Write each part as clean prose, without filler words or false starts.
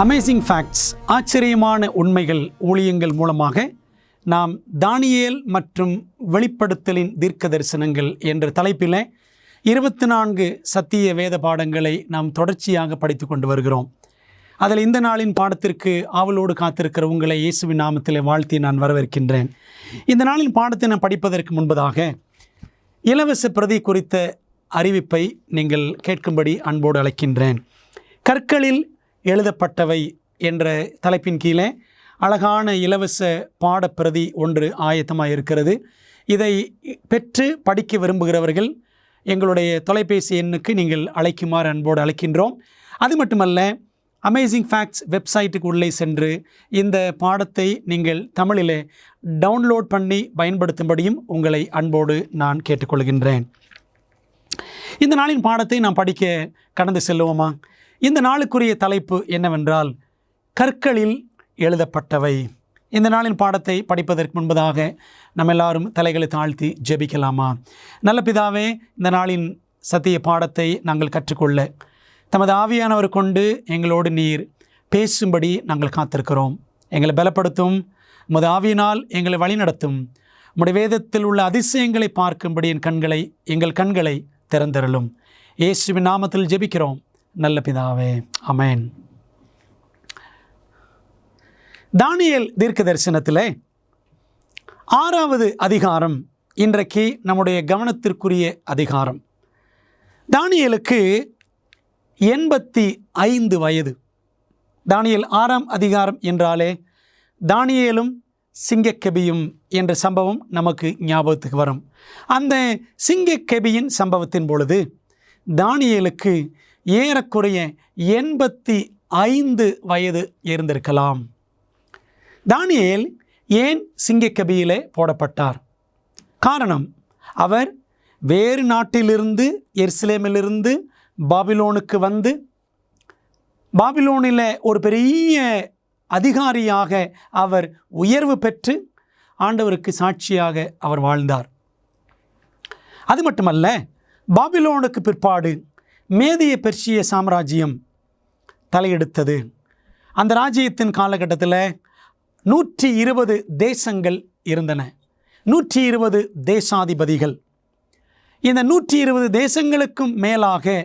Amazing facts, ஆச்சரியமான உண்மைகள் ஊழியங்கள் மூலமாக நாம் தானியேல் மற்றும் வெளிப்படுத்தலின் தீர்க்க தரிசனங்கள் என்ற தலைப்பில் 24 சத்திய வேத பாடங்களை நாம் தொடர்ச்சியாக படித்து கொண்டு வருகிறோம். அதில் இந்த நாளின் பாடத்திற்கு ஆவலோடு காத்திருக்கிற உங்களை இயேசுவின் நாமத்தில் வாழ்த்தி நான் வரவேற்கின்றேன். இந்த நாளின் பாடத்தை நான் படிப்பதற்கு முன்பதாக இலவச பிரதி குறித்த அறிவிப்பை நீங்கள் கேட்கும்படி அன்போடு அழைக்கின்றேன். கற்களில் எழுதப்பட்டவை என்ற தலைப்பின் கீழே அழகான இலவச பாடப்பிரதி ஒன்று ஆயத்தமாக இருக்கிறது. இதை பெற்று படிக்க விரும்புகிறவர்கள் எங்களுடைய தொலைபேசி எண்ணுக்கு நீங்கள் அழைக்குமாறு அன்போடு அழைக்கின்றோம். அது மட்டுமல்ல, அமேசிங் ஃபேக்ட்ஸ் வெப்சைட்டுக்கு உள்ளே சென்று இந்த பாடத்தை நீங்கள் தமிழில் டவுன்லோட் பண்ணி பயன்படுத்தும்படியும் உங்களை அன்போடு நான் கேட்டுக்கொள்கின்றேன். இந்த நாளின் பாடத்தை நாம் படிக்க கடந்து செல்லுவோமா? இந்த நாளுக்குரிய தலைப்பு என்னவென்றால் கற்களில் எழுதப்பட்டவை. இந்த நாளின் பாடத்தை படிப்பதற்கு முன்பதாக நம்ம எல்லாரும் தலைகளை தாழ்த்தி ஜெபிக்கலாமா? நல்ல பிதாவே, இந்த நாளின் சத்திய பாடத்தை நாங்கள் கற்றுக்கொள்ள தமது ஆவியானவர் கொண்டு எங்களோடு நீர் பேசும்படி நாங்கள் காத்திருக்கிறோம். எங்களை பலப்படுத்தும், உமது ஆவியினால் எங்களை வழிநடத்தும். உம்முடைய வேதத்தில் உள்ள அதிசயங்களை பார்க்கும்படி எங்கள் கண்களை திறந்தருளும். இயேசுவின் நாமத்தில் ஜெபிக்கிறோம் நல்ல பிதாவே, ஆமென். தானியேல் தீர்க்க தரிசனத்திலே 6வது அதிகாரம் இன்றைக்கு நம்முடைய கவனத்திற்குரிய அதிகாரம். தானியேலுக்கு 85 வயது. தானியேல் 6ஆம் அதிகாரம் என்றாலே தானியேலும் சிங்கக்கெபியும் என்ற சம்பவம் நமக்கு ஞாபகத்துக்கு வரும். அந்த சிங்கக்கெபியின் சம்பவத்தின் பொழுது தானியேலுக்கு ஏறக்குறைய 85 வயது இருந்திருக்கலாம். தானியேல் ஏன் சிங்கக்கெபியிலே போடப்பட்டார்? காரணம், அவர் வேறு நாட்டிலிருந்து எருசலேமிலிருந்து பாபிலோனுக்கு வந்து பாபிலோனில் ஒரு பெரிய அதிகாரியாக அவர் உயர்வு பெற்று ஆண்டவருக்கு சாட்சியாக அவர் வாழ்ந்தார். அது மட்டுமல்ல, பாபிலோனுக்கு பிற்பாடு மேதிய பெர்சிய சாம்ராஜ்யம் தலையெடுத்தது. அந்த ராஜ்யத்தின் காலகட்டத்தில் 120 தேசங்கள் இருந்தன, 120 தேசாதிபதிகள். இந்த 120 தேசங்களுக்கும் மேலாக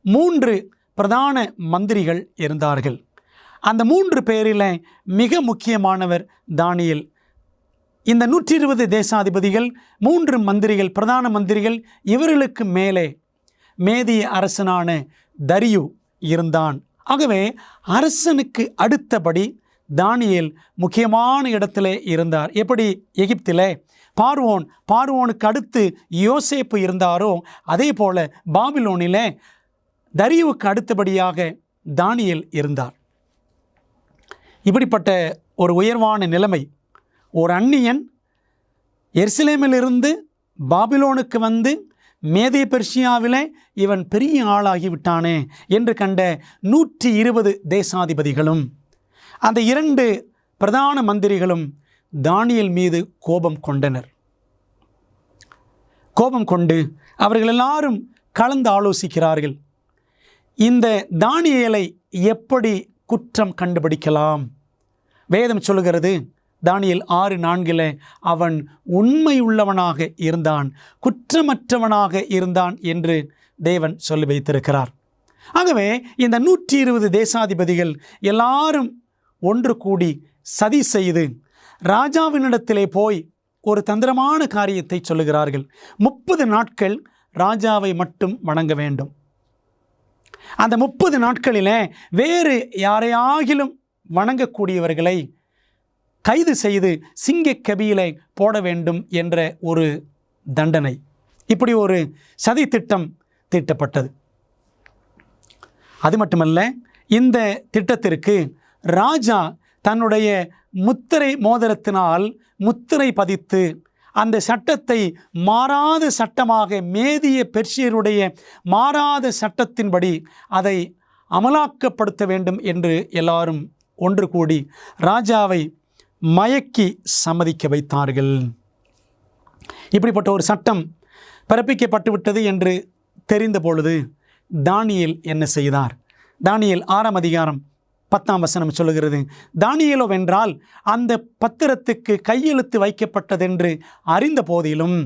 3 பிரதான மந்திரிகள் இருந்தார்கள். அந்த 3 பேரில் மிக முக்கியமானவர் தானியேல். இந்த 120 தேசாதிபதிகள், 3 மந்திரிகள், பிரதான மந்திரிகள், இவர்களுக்கு மேலே மேதிய அரசனான தரியு இருந்தான். ஆகவே அரசனுக்கு அடுத்தபடி தானியேல் முக்கியமான இடத்திலே இருந்தார். எப்படி எகிப்திலே பார்வோனுக்கு அடுத்து யோசேப்பு இருந்தாரோ, அதே போல பாபிலோனிலே தரியுவுக்கு அடுத்தபடியாக தானியேல் இருந்தார். இப்படிப்பட்ட ஒரு உயர்வான நிலைமை, ஒரு அந்நியன் எருசலேமிலிருந்து பாபிலோனுக்கு வந்து மேதிய பெர்சியாவிலே இவன் பெரிய ஆளாகிவிட்டானே என்று கண்ட 120 தேசாதிபதிகளும் அந்த 2 பிரதான மந்திரிகளும் தானியேல் மீது கோபம் கொண்டனர். கோபம் கொண்டு அவர்கள் எல்லாரும் கலந்து ஆலோசிக்கிறார்கள். இந்த தானியேலை எப்படி குற்றம் கண்டுபிடிக்கலாம்? வேதம் சொல்லுகிறது, தானியேல் 6:4 அவன் உண்மையுள்ளவனாக இருந்தான், குற்றமற்றவனாக இருந்தான் என்று தேவன் சொல்லி வைத்திருக்கிறார். ஆகவே இந்த 120 தேசாதிபதிகள் எல்லாரும் ஒன்று கூடி சதி செய்து ராஜாவினிடத்திலே போய் ஒரு தந்திரமான காரியத்தை சொல்லுகிறார்கள். 30 நாட்கள் ராஜாவை மட்டும் வணங்க வேண்டும். அந்த 30 நாட்களிலே வேறு யாரையாகிலும் வணங்கக்கூடியவர்களை கைது செய்து சிங்கக்கெபியிலே போட வேண்டும் என்ற ஒரு தண்டனை. இப்படி ஒரு சதி திட்டம் தீட்டப்பட்டது. அது மட்டுமல்ல, இந்த திட்டத்திற்கு ராஜா தன்னுடைய முத்திரை மோதிரத்தினால் முத்திரை பதித்து அந்த சட்டத்தை மாறாத சட்டமாக, மேதிய பெர்சியருடைய மாறாத சட்டத்தின்படி அதை அமலாக்கப்படுத்த வேண்டும் என்று எல்லாரும் ஒன்று கூடி ராஜாவை மயக்கி சம்மதிக்க வைத்தார்கள். இப்படிப்பட்ட ஒரு சட்டம் பிறப்பிக்கப்பட்டு விட்டது என்று தெரிந்த பொழுது தானியேல் என்ன செய்தார்? தானியேல் 6ஆம் அதிகாரம் 10ஆம் வசனம் சொல்லுகிறது, தானியேலோ வென்றால் அந்த பத்திரத்துக்கு கையெழுத்து வைக்கப்பட்டதென்று அறிந்த போதிலும்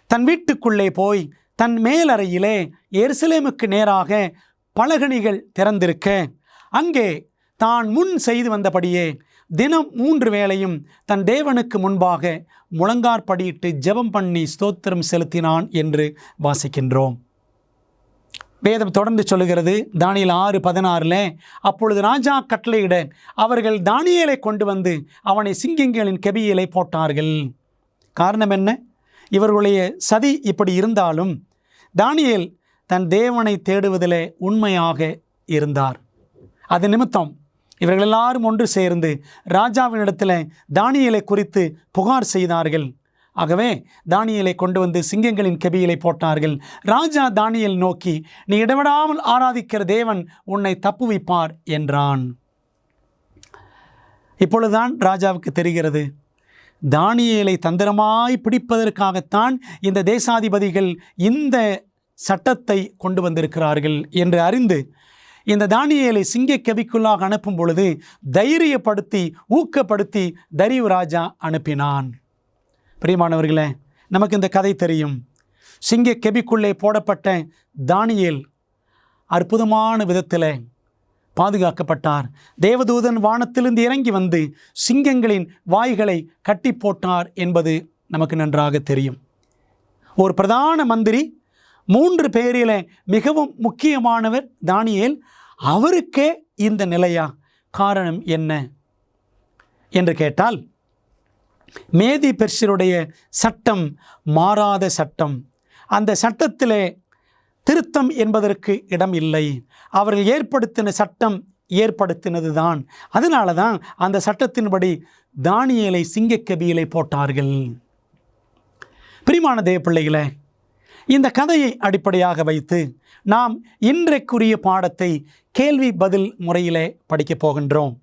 தன் வீட்டுக்குள்ளே போய் தன் மேலறையிலே எருசலேமுக்கு நேராக பலகணிகள் திறந்திருக்க அங்கே தான் முன் செய்து வந்தபடியே தினம் 3 வேளையும் தன் தேவனுக்கு முன்பாக முழங்காற்படியிட்டு ஜெபம் பண்ணி ஸ்தோத்திரம் செலுத்தினான் என்று வாசிக்கின்றோம். வேதம் தொடர்ந்து சொல்லுகிறது, தானியேல் 6:16, அப்பொழுது ராஜா கட்டளையிட அவர்கள் தானியேலை கொண்டு வந்து அவனை சிங்கங்களின் கெபியிலே போட்டார்கள். காரணம் என்ன? இவர்களுடைய சதி இப்படி இருந்தாலும் தானியேல் தன் தேவனை தேடுவதிலே உண்மையாக இருந்தார். அது நிமித்தம் இவர்கள் எல்லாரும் ஒன்று சேர்ந்து ராஜாவினிடத்தில் தானியேலை குறித்து புகார் செய்தார்கள். ஆகவே தானியேலை கொண்டு வந்து சிங்கங்களின் கெபியிலே போட்டார்கள். ராஜா தானியேல் நோக்கி, நீ இடைவிடாமல் ஆராதிக்கிற தேவன் உன்னை தப்புவிப்பார் என்றான். இப்பொழுதுதான் ராஜாவுக்கு தெரிகிறது, தானியேலை தந்திரமாய் பிடிப்பதற்காகத்தான் இந்த தேசாதிபதிகள் இந்த சட்டத்தை கொண்டு வந்திருக்கிறார்கள் என்று அறிந்து இந்த தானியேலை சிங்க கெபிக்குள்ளாக அனுப்பும் பொழுது தைரியப்படுத்தி ஊக்கப்படுத்தி தரியு ராஜா அனுப்பினான். பிரியமானவர்களே, நமக்கு இந்த கதை தெரியும். சிங்க கெபிக்குள்ளே போடப்பட்ட தானியேல் அற்புதமான விதத்தில் பாதுகாக்கப்பட்டார். தேவதூதன் வானத்திலிருந்து இறங்கி வந்து சிங்கங்களின் வாய்களை கட்டி போட்டார் என்பது நமக்கு நன்றாக தெரியும். ஒரு பிரதான மந்திரி, 3 பேரில் மிகவும் முக்கியமானவர் தானியேல். அவருக்கே இந்த நிலையா? காரணம் என்ன என்று கேட்டால், மேதி பெர்சியருடைய சட்டம் மாறாத சட்டம். அந்த சட்டத்திலே திருத்தம் என்பதற்கு இடம் இல்லை. அவர்கள் ஏற்படுத்தின சட்டம் ஏற்படுத்தினது தான். அதனால தான் அந்த சட்டத்தின்படி தானியேலை சிங்கக்கெபியிலே போட்டார்கள். பிரியமான தேவ பிள்ளைகளே, இந்த கதையை அடிப்படையாக வைத்து நாம் இன்றைக்குரிய பாடத்தை கேள்வி பதில் முறையிலே படிக்கப் போகின்றோம்.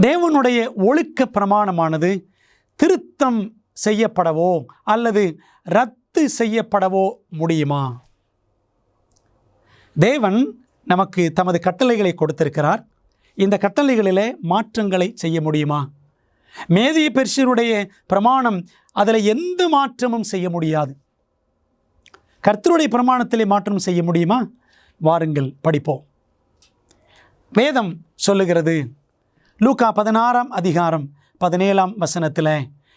தேவனுடைய ஒழுக்க பிரமாணமானது திருத்தம் செய்யப்படவோ அல்லது ரத்து செய்யப்படவோ முடியுமா? தேவன் நமக்கு தமது கட்டளைகளை கொடுத்திருக்கிறார். இந்த கட்டளைகளிலே மாற்றங்களை செய்ய முடியுமா? மேதிய பெர்சியருடைய பிரமாணம், அதில் எந்த மாற்றமும் செய்ய முடியாது. கர்த்தருடைய பிரமாணத்திலே மாற்றம் செய்ய முடியுமா? வாருங்கள் படிப்போம். வேதம் சொல்லுகிறது, லூக்கா 16ஆம் அதிகாரம் 17ஆம் வசனத்தில்,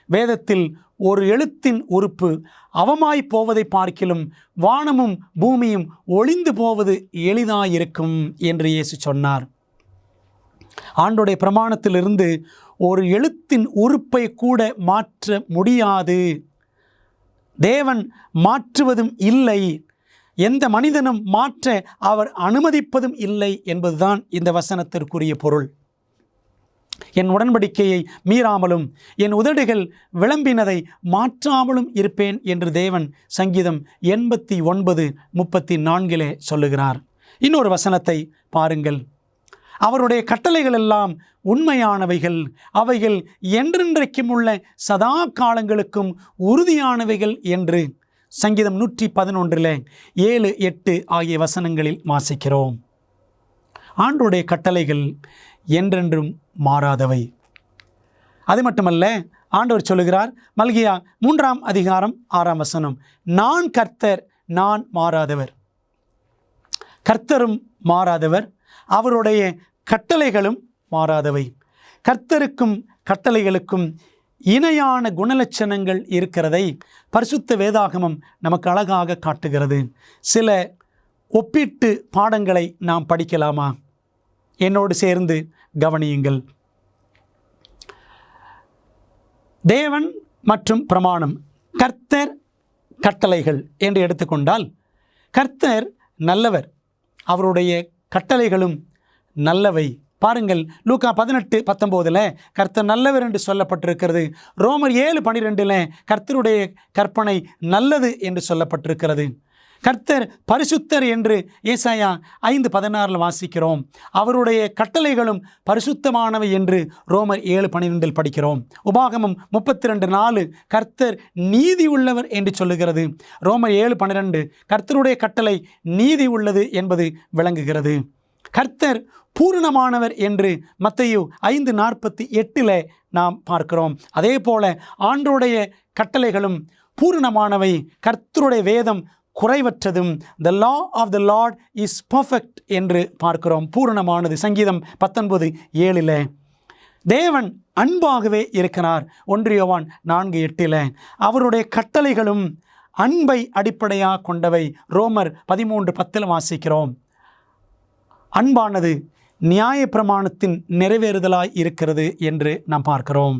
வேதத்தில் ஒரு எழுத்தின் உறுப்பு அவமாய் போவதை பார்க்கிலும் வானமும் பூமியும் ஒளிந்து போவது எளிதாயிருக்கும் என்று இயேசு சொன்னார். ஆண்டோடைய பிரமாணத்திலிருந்து ஒரு எழுத்தின் உறுப்பை கூட மாற்ற முடியாது. தேவன் மாற்றுவதும் இல்லை, எந்த மனிதனும் மாற்ற அவர் அனுமதிப்பதும் இல்லை என்பதுதான் இந்த வசனத்திற்குரிய பொருள். என் உடன்படிக்கையை மீறாமலும் என் உதடுகள் விளம்பினதை மாற்றாமலும் இருப்பேன் என்று தேவன் சங்கீதம் 89:34 சொல்லுகிறார். இன்னொரு வசனத்தை பாருங்கள். அவருடைய கட்டளைகள் எல்லாம் உண்மையானவைகள், அவைகள் என்றென்றைக்கும் உள்ள சதா காலங்களுக்கும் உறுதியானவைகள் என்று சங்கீதம் 111 7, 8 ஆகிய வசனங்களில் வாசிக்கிறோம். ஆண்டோடைய கட்டளைகள் என்றென்றும் மாறாதவை. அது மட்டுமல்ல, ஆண்டவர் சொல்லுகிறார், மல்கியா 3ஆம் அதிகாரம் 6ஆம் வசனம், நான் கர்த்தர், நான் மாறாதவர். கர்த்தரும் மாறாதவர், அவருடைய கட்டளைகளும் மாறாதவை. கர்த்தருக்கும் கட்டளைகளுக்கும் இணையான குணலட்சணங்கள் இருக்கிறதை பரிசுத்த வேதாகமம் நமக்கு அழகாக காட்டுகிறது. சில ஒப்பீட்டு பாடங்களை நாம் படிக்கலாமா? என்னோடு சேர்ந்து கவனியுங்கள். தேவன் மற்றும் பிரமாணம், கர்த்தர், கட்டளைகள் என்று எடுத்துக்கொண்டால், கர்த்தர் நல்லவர், அவருடைய கட்டளைகளும் நல்லவை. பாருங்கள், லூக்கா 18:19 கர்த்தர் நல்லவர் என்று சொல்லப்பட்டிருக்கிறது. ரோமர் 7:12 கர்த்தருடைய கற்பனை நல்லது என்று சொல்லப்பட்டிருக்கிறது. கர்த்தர் பரிசுத்தர் என்று ஏசாயா 5:16 வாசிக்கிறோம். அவருடைய கட்டளைகளும் பரிசுத்தமானவை என்று ரோமர் 7:12 படிக்கிறோம். உபாகமம் 32:4 கர்த்தர் நீதி உள்ளவர் என்று சொல்லுகிறது. ரோமர் 7:12 கர்த்தருடைய கட்டளை நீதி உள்ளது என்பது விளங்குகிறது. கர்த்தர் பூரணமானவர் என்று மத்தேயு 5:48 நாம் பார்க்கிறோம். அதே போல ஆண்டவருடைய கட்டளைகளும் பூரணமானவை. கர்த்தருடைய வேதம் குறைவற்றதும். The law of the Lord is perfect என்று பார்க்கிறோம். பூரணமானது. சங்கீதம் 19:7 தேவன் அன்பாகவே இருக்கிறார். 1 யோவான் 4:8 அவருடைய கட்டளைகளும் அன்பை அடிப்படையாக கொண்டவை. ரோமர் 13:10 வாசிக்கிறோம். அன்பானது நியாயப்பிரமாணத்தின் நிறைவேறுதலாய் இருக்கிறது என்று நாம் பார்க்கிறோம்.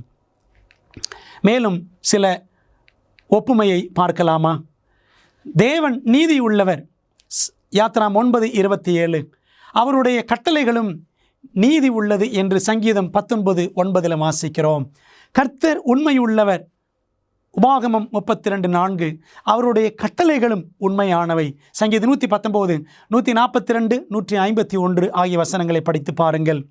மேலும் சில ஒப்புமையை பார்க்கலாமா? தேவன் நீதி உள்ளவர். யாத்ராம் 9:27 அவருடைய கட்டளைகளும் நீதி உள்ளது என்று சங்கீதம் 19:9 வாசிக்கிறோம். கர்த்தர் உண்மை உள்ளவர். உபாகமம் 32:4 அவருடைய கட்டளைகளும் உண்மையானவை. சங்கீதம் 119, 142, 151 ஆகிய வசனங்களை படித்து பாருங்கள்.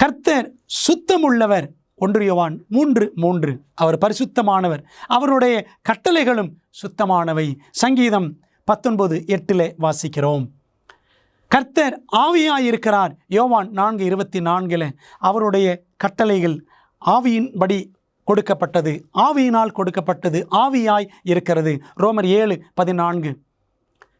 கர்த்தர் சுத்தமுள்ளவர். 1 யோவான் 3:3 அவர் பரிசுத்தமானவர். அவருடைய கட்டளைகளும் சுத்தமானவை. சங்கீதம் 19:8 வாசிக்கிறோம். கர்த்தர் ஆவியாயிருக்கிறார். யோவான் 4:24 அவருடைய கட்டளைகள் ஆவியின்படி கொடுக்கப்பட்டது, ஆவியினால் கொடுக்கப்பட்டது, ஆவியாய் இருக்கிறது. ரோமர் 7:14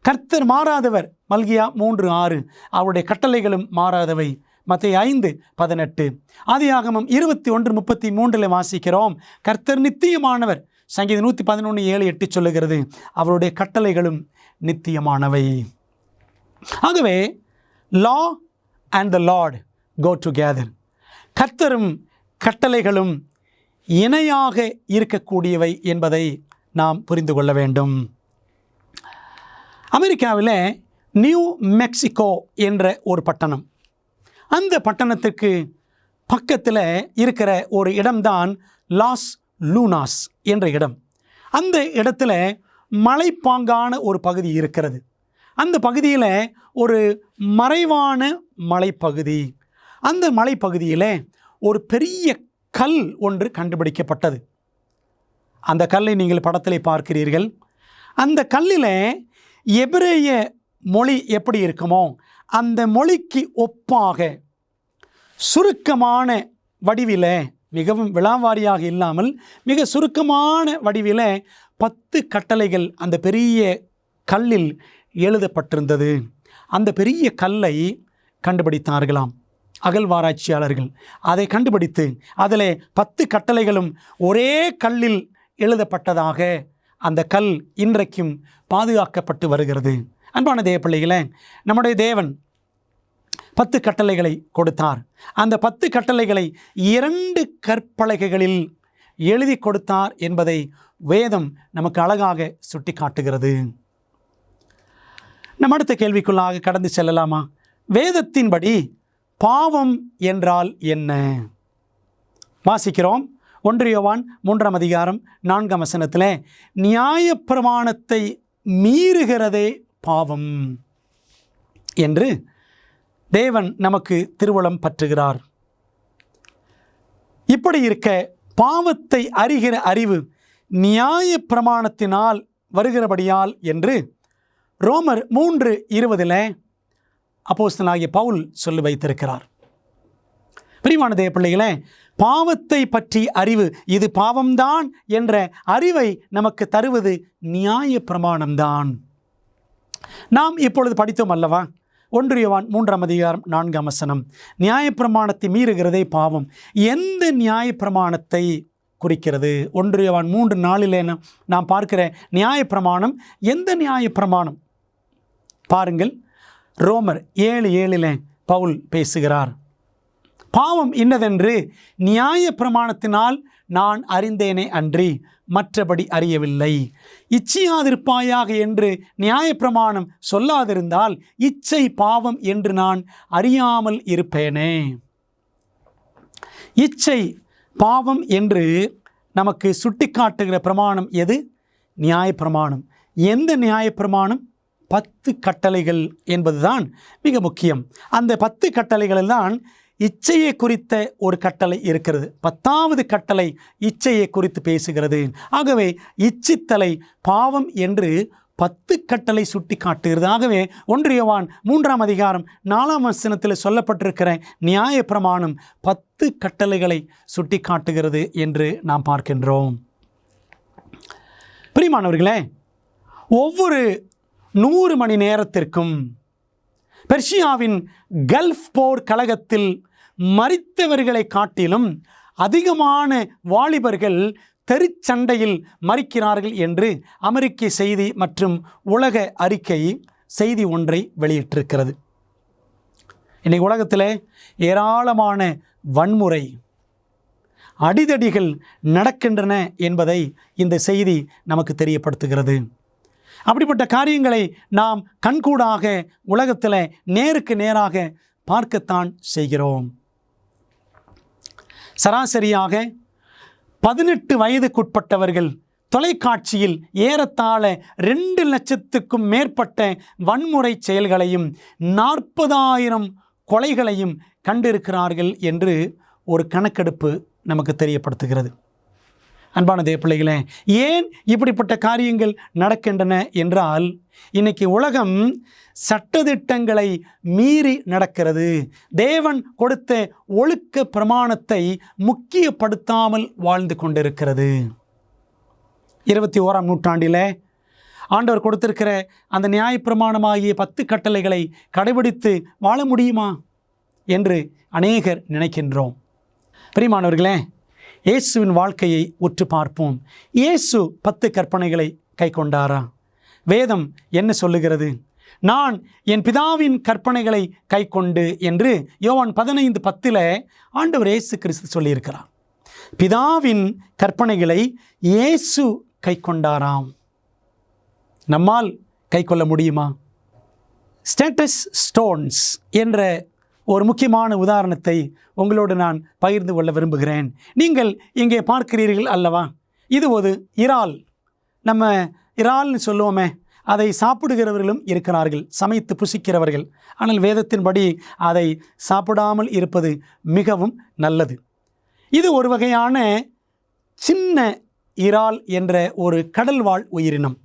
கர்த்தர் மாறாதவர். மல்கியா 3:6 அவருடைய கட்டளைகளும் மாறாதவை. மத்தேயு 5:18 ஆதியாகமம் 21:33 வாசிக்கிறோம். கர்த்தர் நித்தியமானவர். சங்கீதம் 111:7-8 சொல்லுகிறது. அவருடைய கட்டளைகளும் நித்தியமானவை. ஆகவே law and the Lord go together. கர்த்தரும் கட்டளைகளும் இணையாக இருக்கக்கூடியவை என்பதை நாம் புரிந்து கொள்ள வேண்டும். அமெரிக்காவில் நியூ மெக்சிகோ என்ற ஒரு பட்டணம். அந்த பட்டணத்துக்கு பக்கத்தில் இருக்கிற ஒரு இடம்தான் லாஸ் லூனாஸ் என்ற இடம். அந்த இடத்துல மலைப்பாங்கான ஒரு பகுதி இருக்கிறது. அந்த பகுதியில் ஒரு மறைவான மலைப்பகுதி. அந்த மலைப்பகுதியில் ஒரு பெரிய கல் ஒன்று கண்டுபிடிக்கப்பட்டது. அந்த கல்லை நீங்கள் படத்தில் பார்க்கிறீர்கள். அந்த கல்லில் எபிரேய மொழி எப்படி இருக்குமோ அந்த மொழிக்கு ஒப்பாக சுருக்கமான வடிவில், மிகவும் விளாவாரியாக இல்லாமல் மிக சுருக்கமான வடிவில் 10 கட்டளைகள் அந்த பெரிய கல்லில் எழுதப்பட்டிருந்தது. அந்த பெரிய கல்லை கண்டுபிடித்தார்களாம் அகழ்வாராய்ச்சியாளர்கள். அதை கண்டுபிடித்து அதில் 10 கட்டளைகளும் ஒரே கல்லில் எழுதப்பட்டதாக அந்த கல் இன்றைக்கும் பாதுகாக்கப்பட்டு வருகிறது. அன்பான தேவ பிள்ளைகளே, நம்முடைய தேவன் 10 கட்டளைகளை கொடுத்தார். அந்த 10 கட்டளைகளை 2 கற்பலகைகளில் எழுதி கொடுத்தார் என்பதை வேதம் நமக்கு அழகாக சுட்டி காட்டுகிறது. நம்ம அடுத்த கேள்விக்குள்ளாக கடந்து செல்லலாமா? வேதத்தின்படி பாவம் என்றால் என்ன? வாசிக்கிறோம். 1 யோவான் 3:4 நியாயப்பிரமாணத்தை மீறுகிறதே பாவம் என்று தேவன் நமக்கு திருவுளம் பற்றுகிறார். இப்படி இருக்க பாவத்தை அறிகிற அறிவு நியாயப்பிரமாணத்தினால் வருகிறபடியால் என்று ரோமர் 3:20 அப்போஸ்தலனாகிய பவுல் சொல்லி வைத்திருக்கிறார். பிரியமான தேவ பிள்ளைகளே, பாவத்தை பற்றி அறிவு, இது பாவம்தான் என்ற அறிவை நமக்கு தருவது நியாயப்பிரமாணம்தான். நாம் இப்பொழுது படித்தோம் அல்லவா? 1 யோவான் 3:4 நியாயப்பிரமாணத்தை மீறுகிறதே பாவம். எந்த நியாயப்பிரமாணத்தை குறிக்கிறது? 1 யோவான் 3:4 நாம் பார்க்கிற நியாயப்பிரமாணம் எந்த நியாயப்பிரமாணம்? பாருங்கள், ரோமர் 7:7 பவுல் பேசுகிறார். பாவம் இன்னதென்று நியாயப்பிரமாணத்தினால் நான் அறிந்தேனே அன்றி மற்றபடி அறியவில்லை. இச்சையாதிருப்பாயாக என்று நியாயப்பிரமாணம் சொல்லாதிருந்தால் இச்சை பாவம் என்று நான் அறியாமல் இருப்பேனே. இச்சை பாவம் என்று நமக்கு சுட்டிக்காட்டுகிற பிரமாணம் எது? நியாயப்பிரமாணம். எந்த நியாயப்பிரமாணம்? 10 கட்டளைகள் என்பதுதான் மிக முக்கியம். அந்த 10 கட்டளைகளில் தான் இச்சையை குறித்த ஒரு கட்டளை இருக்கிறது. 10வது கட்டளை இச்சையை குறித்து பேசுகிறது. ஆகவே இச்சித்தலை பாவம் என்று 10 கட்டளை சுட்டி காட்டுகிறது. ஆகவே 1 யோவான் 3ஆம் அதிகாரம் 4ஆம் வசனத்தில் சொல்லப்பட்டிருக்கிற நியாயப்பிரமாணம் 10 கட்டளைகளை சுட்டி காட்டுகிறது என்று நாம் பார்க்கின்றோம். பிரியமானவர்களே, ஒவ்வொரு 100 மணி நேரத்திற்கும் பெர்ஷியாவின் கல்ஃப் போர் கழகத்தில் மரித்தவர்களை காட்டிலும் அதிகமான வாலிபர்கள் தெருச்சண்டையில் மரிக்கிறார்கள் என்று அமெரிக்க செய்தி மற்றும் உலக அறிக்கை செய்தி ஒன்றை வெளியிட்டிருக்கிறது. இன்றைக்கு உலகத்தில் ஏராளமான வன்முறை, அடிதடிகள் நடக்கின்றன என்பதை இந்த செய்தி நமக்கு தெரியப்படுத்துகிறது. அப்படிப்பட்ட காரியங்களை நாம் கண்கூடாக உலகத்தில் நேருக்கு நேராக பார்க்கத்தான் செய்கிறோம். சராசரியாக 18 வயதுக்குட்பட்டவர்கள் தொலைக்காட்சியில் ஏறத்தாழ 2 லட்சத்துக்கும் மேற்பட்ட வன்முறை செயல்களையும் 40,000 கொலைகளையும் கண்டிருக்கிறார்கள் என்று ஒரு கணக்கெடுப்பு நமக்கு தெரியப்படுத்துகிறது. அன்பான தேவப்பிள்ளைகளே, ஏன் இப்படிப்பட்ட காரியங்கள் நடக்கின்றன என்றால், இன்னைக்கு உலகம் சட்டதிட்டங்களை மீறி நடக்கிறது. தேவன் கொடுத்த ஒழுக்க பிரமாணத்தை முக்கியப்படுத்தாமல் வாழ்ந்து கொண்டிருக்கிறது. 21ஆம் நூற்றாண்டில் ஆண்டவர் கொடுத்திருக்கிற அந்த நியாயப்பிரமாணமாகிய 10 கட்டளைகளை கடைபிடித்து வாழ முடியுமா என்று அநேகர் நினைக்கின்றோம். பிரியமானவர்களே, இயேசுவின் வாழ்க்கையை உற்று பார்ப்போம். இயேசு 10 கற்பனைகளை கை கொண்டாரா? வேதம் என்ன சொல்லுகிறது? நான் என் பிதாவின் கற்பனைகளை கை கொண்டு என்று யோவான் 15:10 ஆண்டவர் இயேசு கிறிஸ்து சொல்லியிருக்கிறார். பிதாவின் கற்பனைகளை இயேசு கை கொண்டாராம். நம்மால் கை கொள்ள முடியுமா? ஸ்டேட்டஸ் ஸ்டோன்ஸ் என்ற ஒரு முக்கியமான உதாரணத்தை உங்களோடு நான் பகிர்ந்து கொள்ள விரும்புகிறேன். நீங்கள் இங்கே பார்க்கிறீர்கள் அல்லவா? இது ஒரு இறால். நம்ம இறால்னு சொல்லுவோமே, அதை சாப்பிடுகிறவர்களும் இருக்கிறார்கள், சமைத்து புசிக்கிறவர்கள். ஆனால் வேதத்தின்படி அதை சாப்பிடாமல் இருப்பது மிகவும் நல்லது. இது ஒரு வகையான சின்ன இறால் என்ற ஒரு கடல்வாழ் உயிரினம்.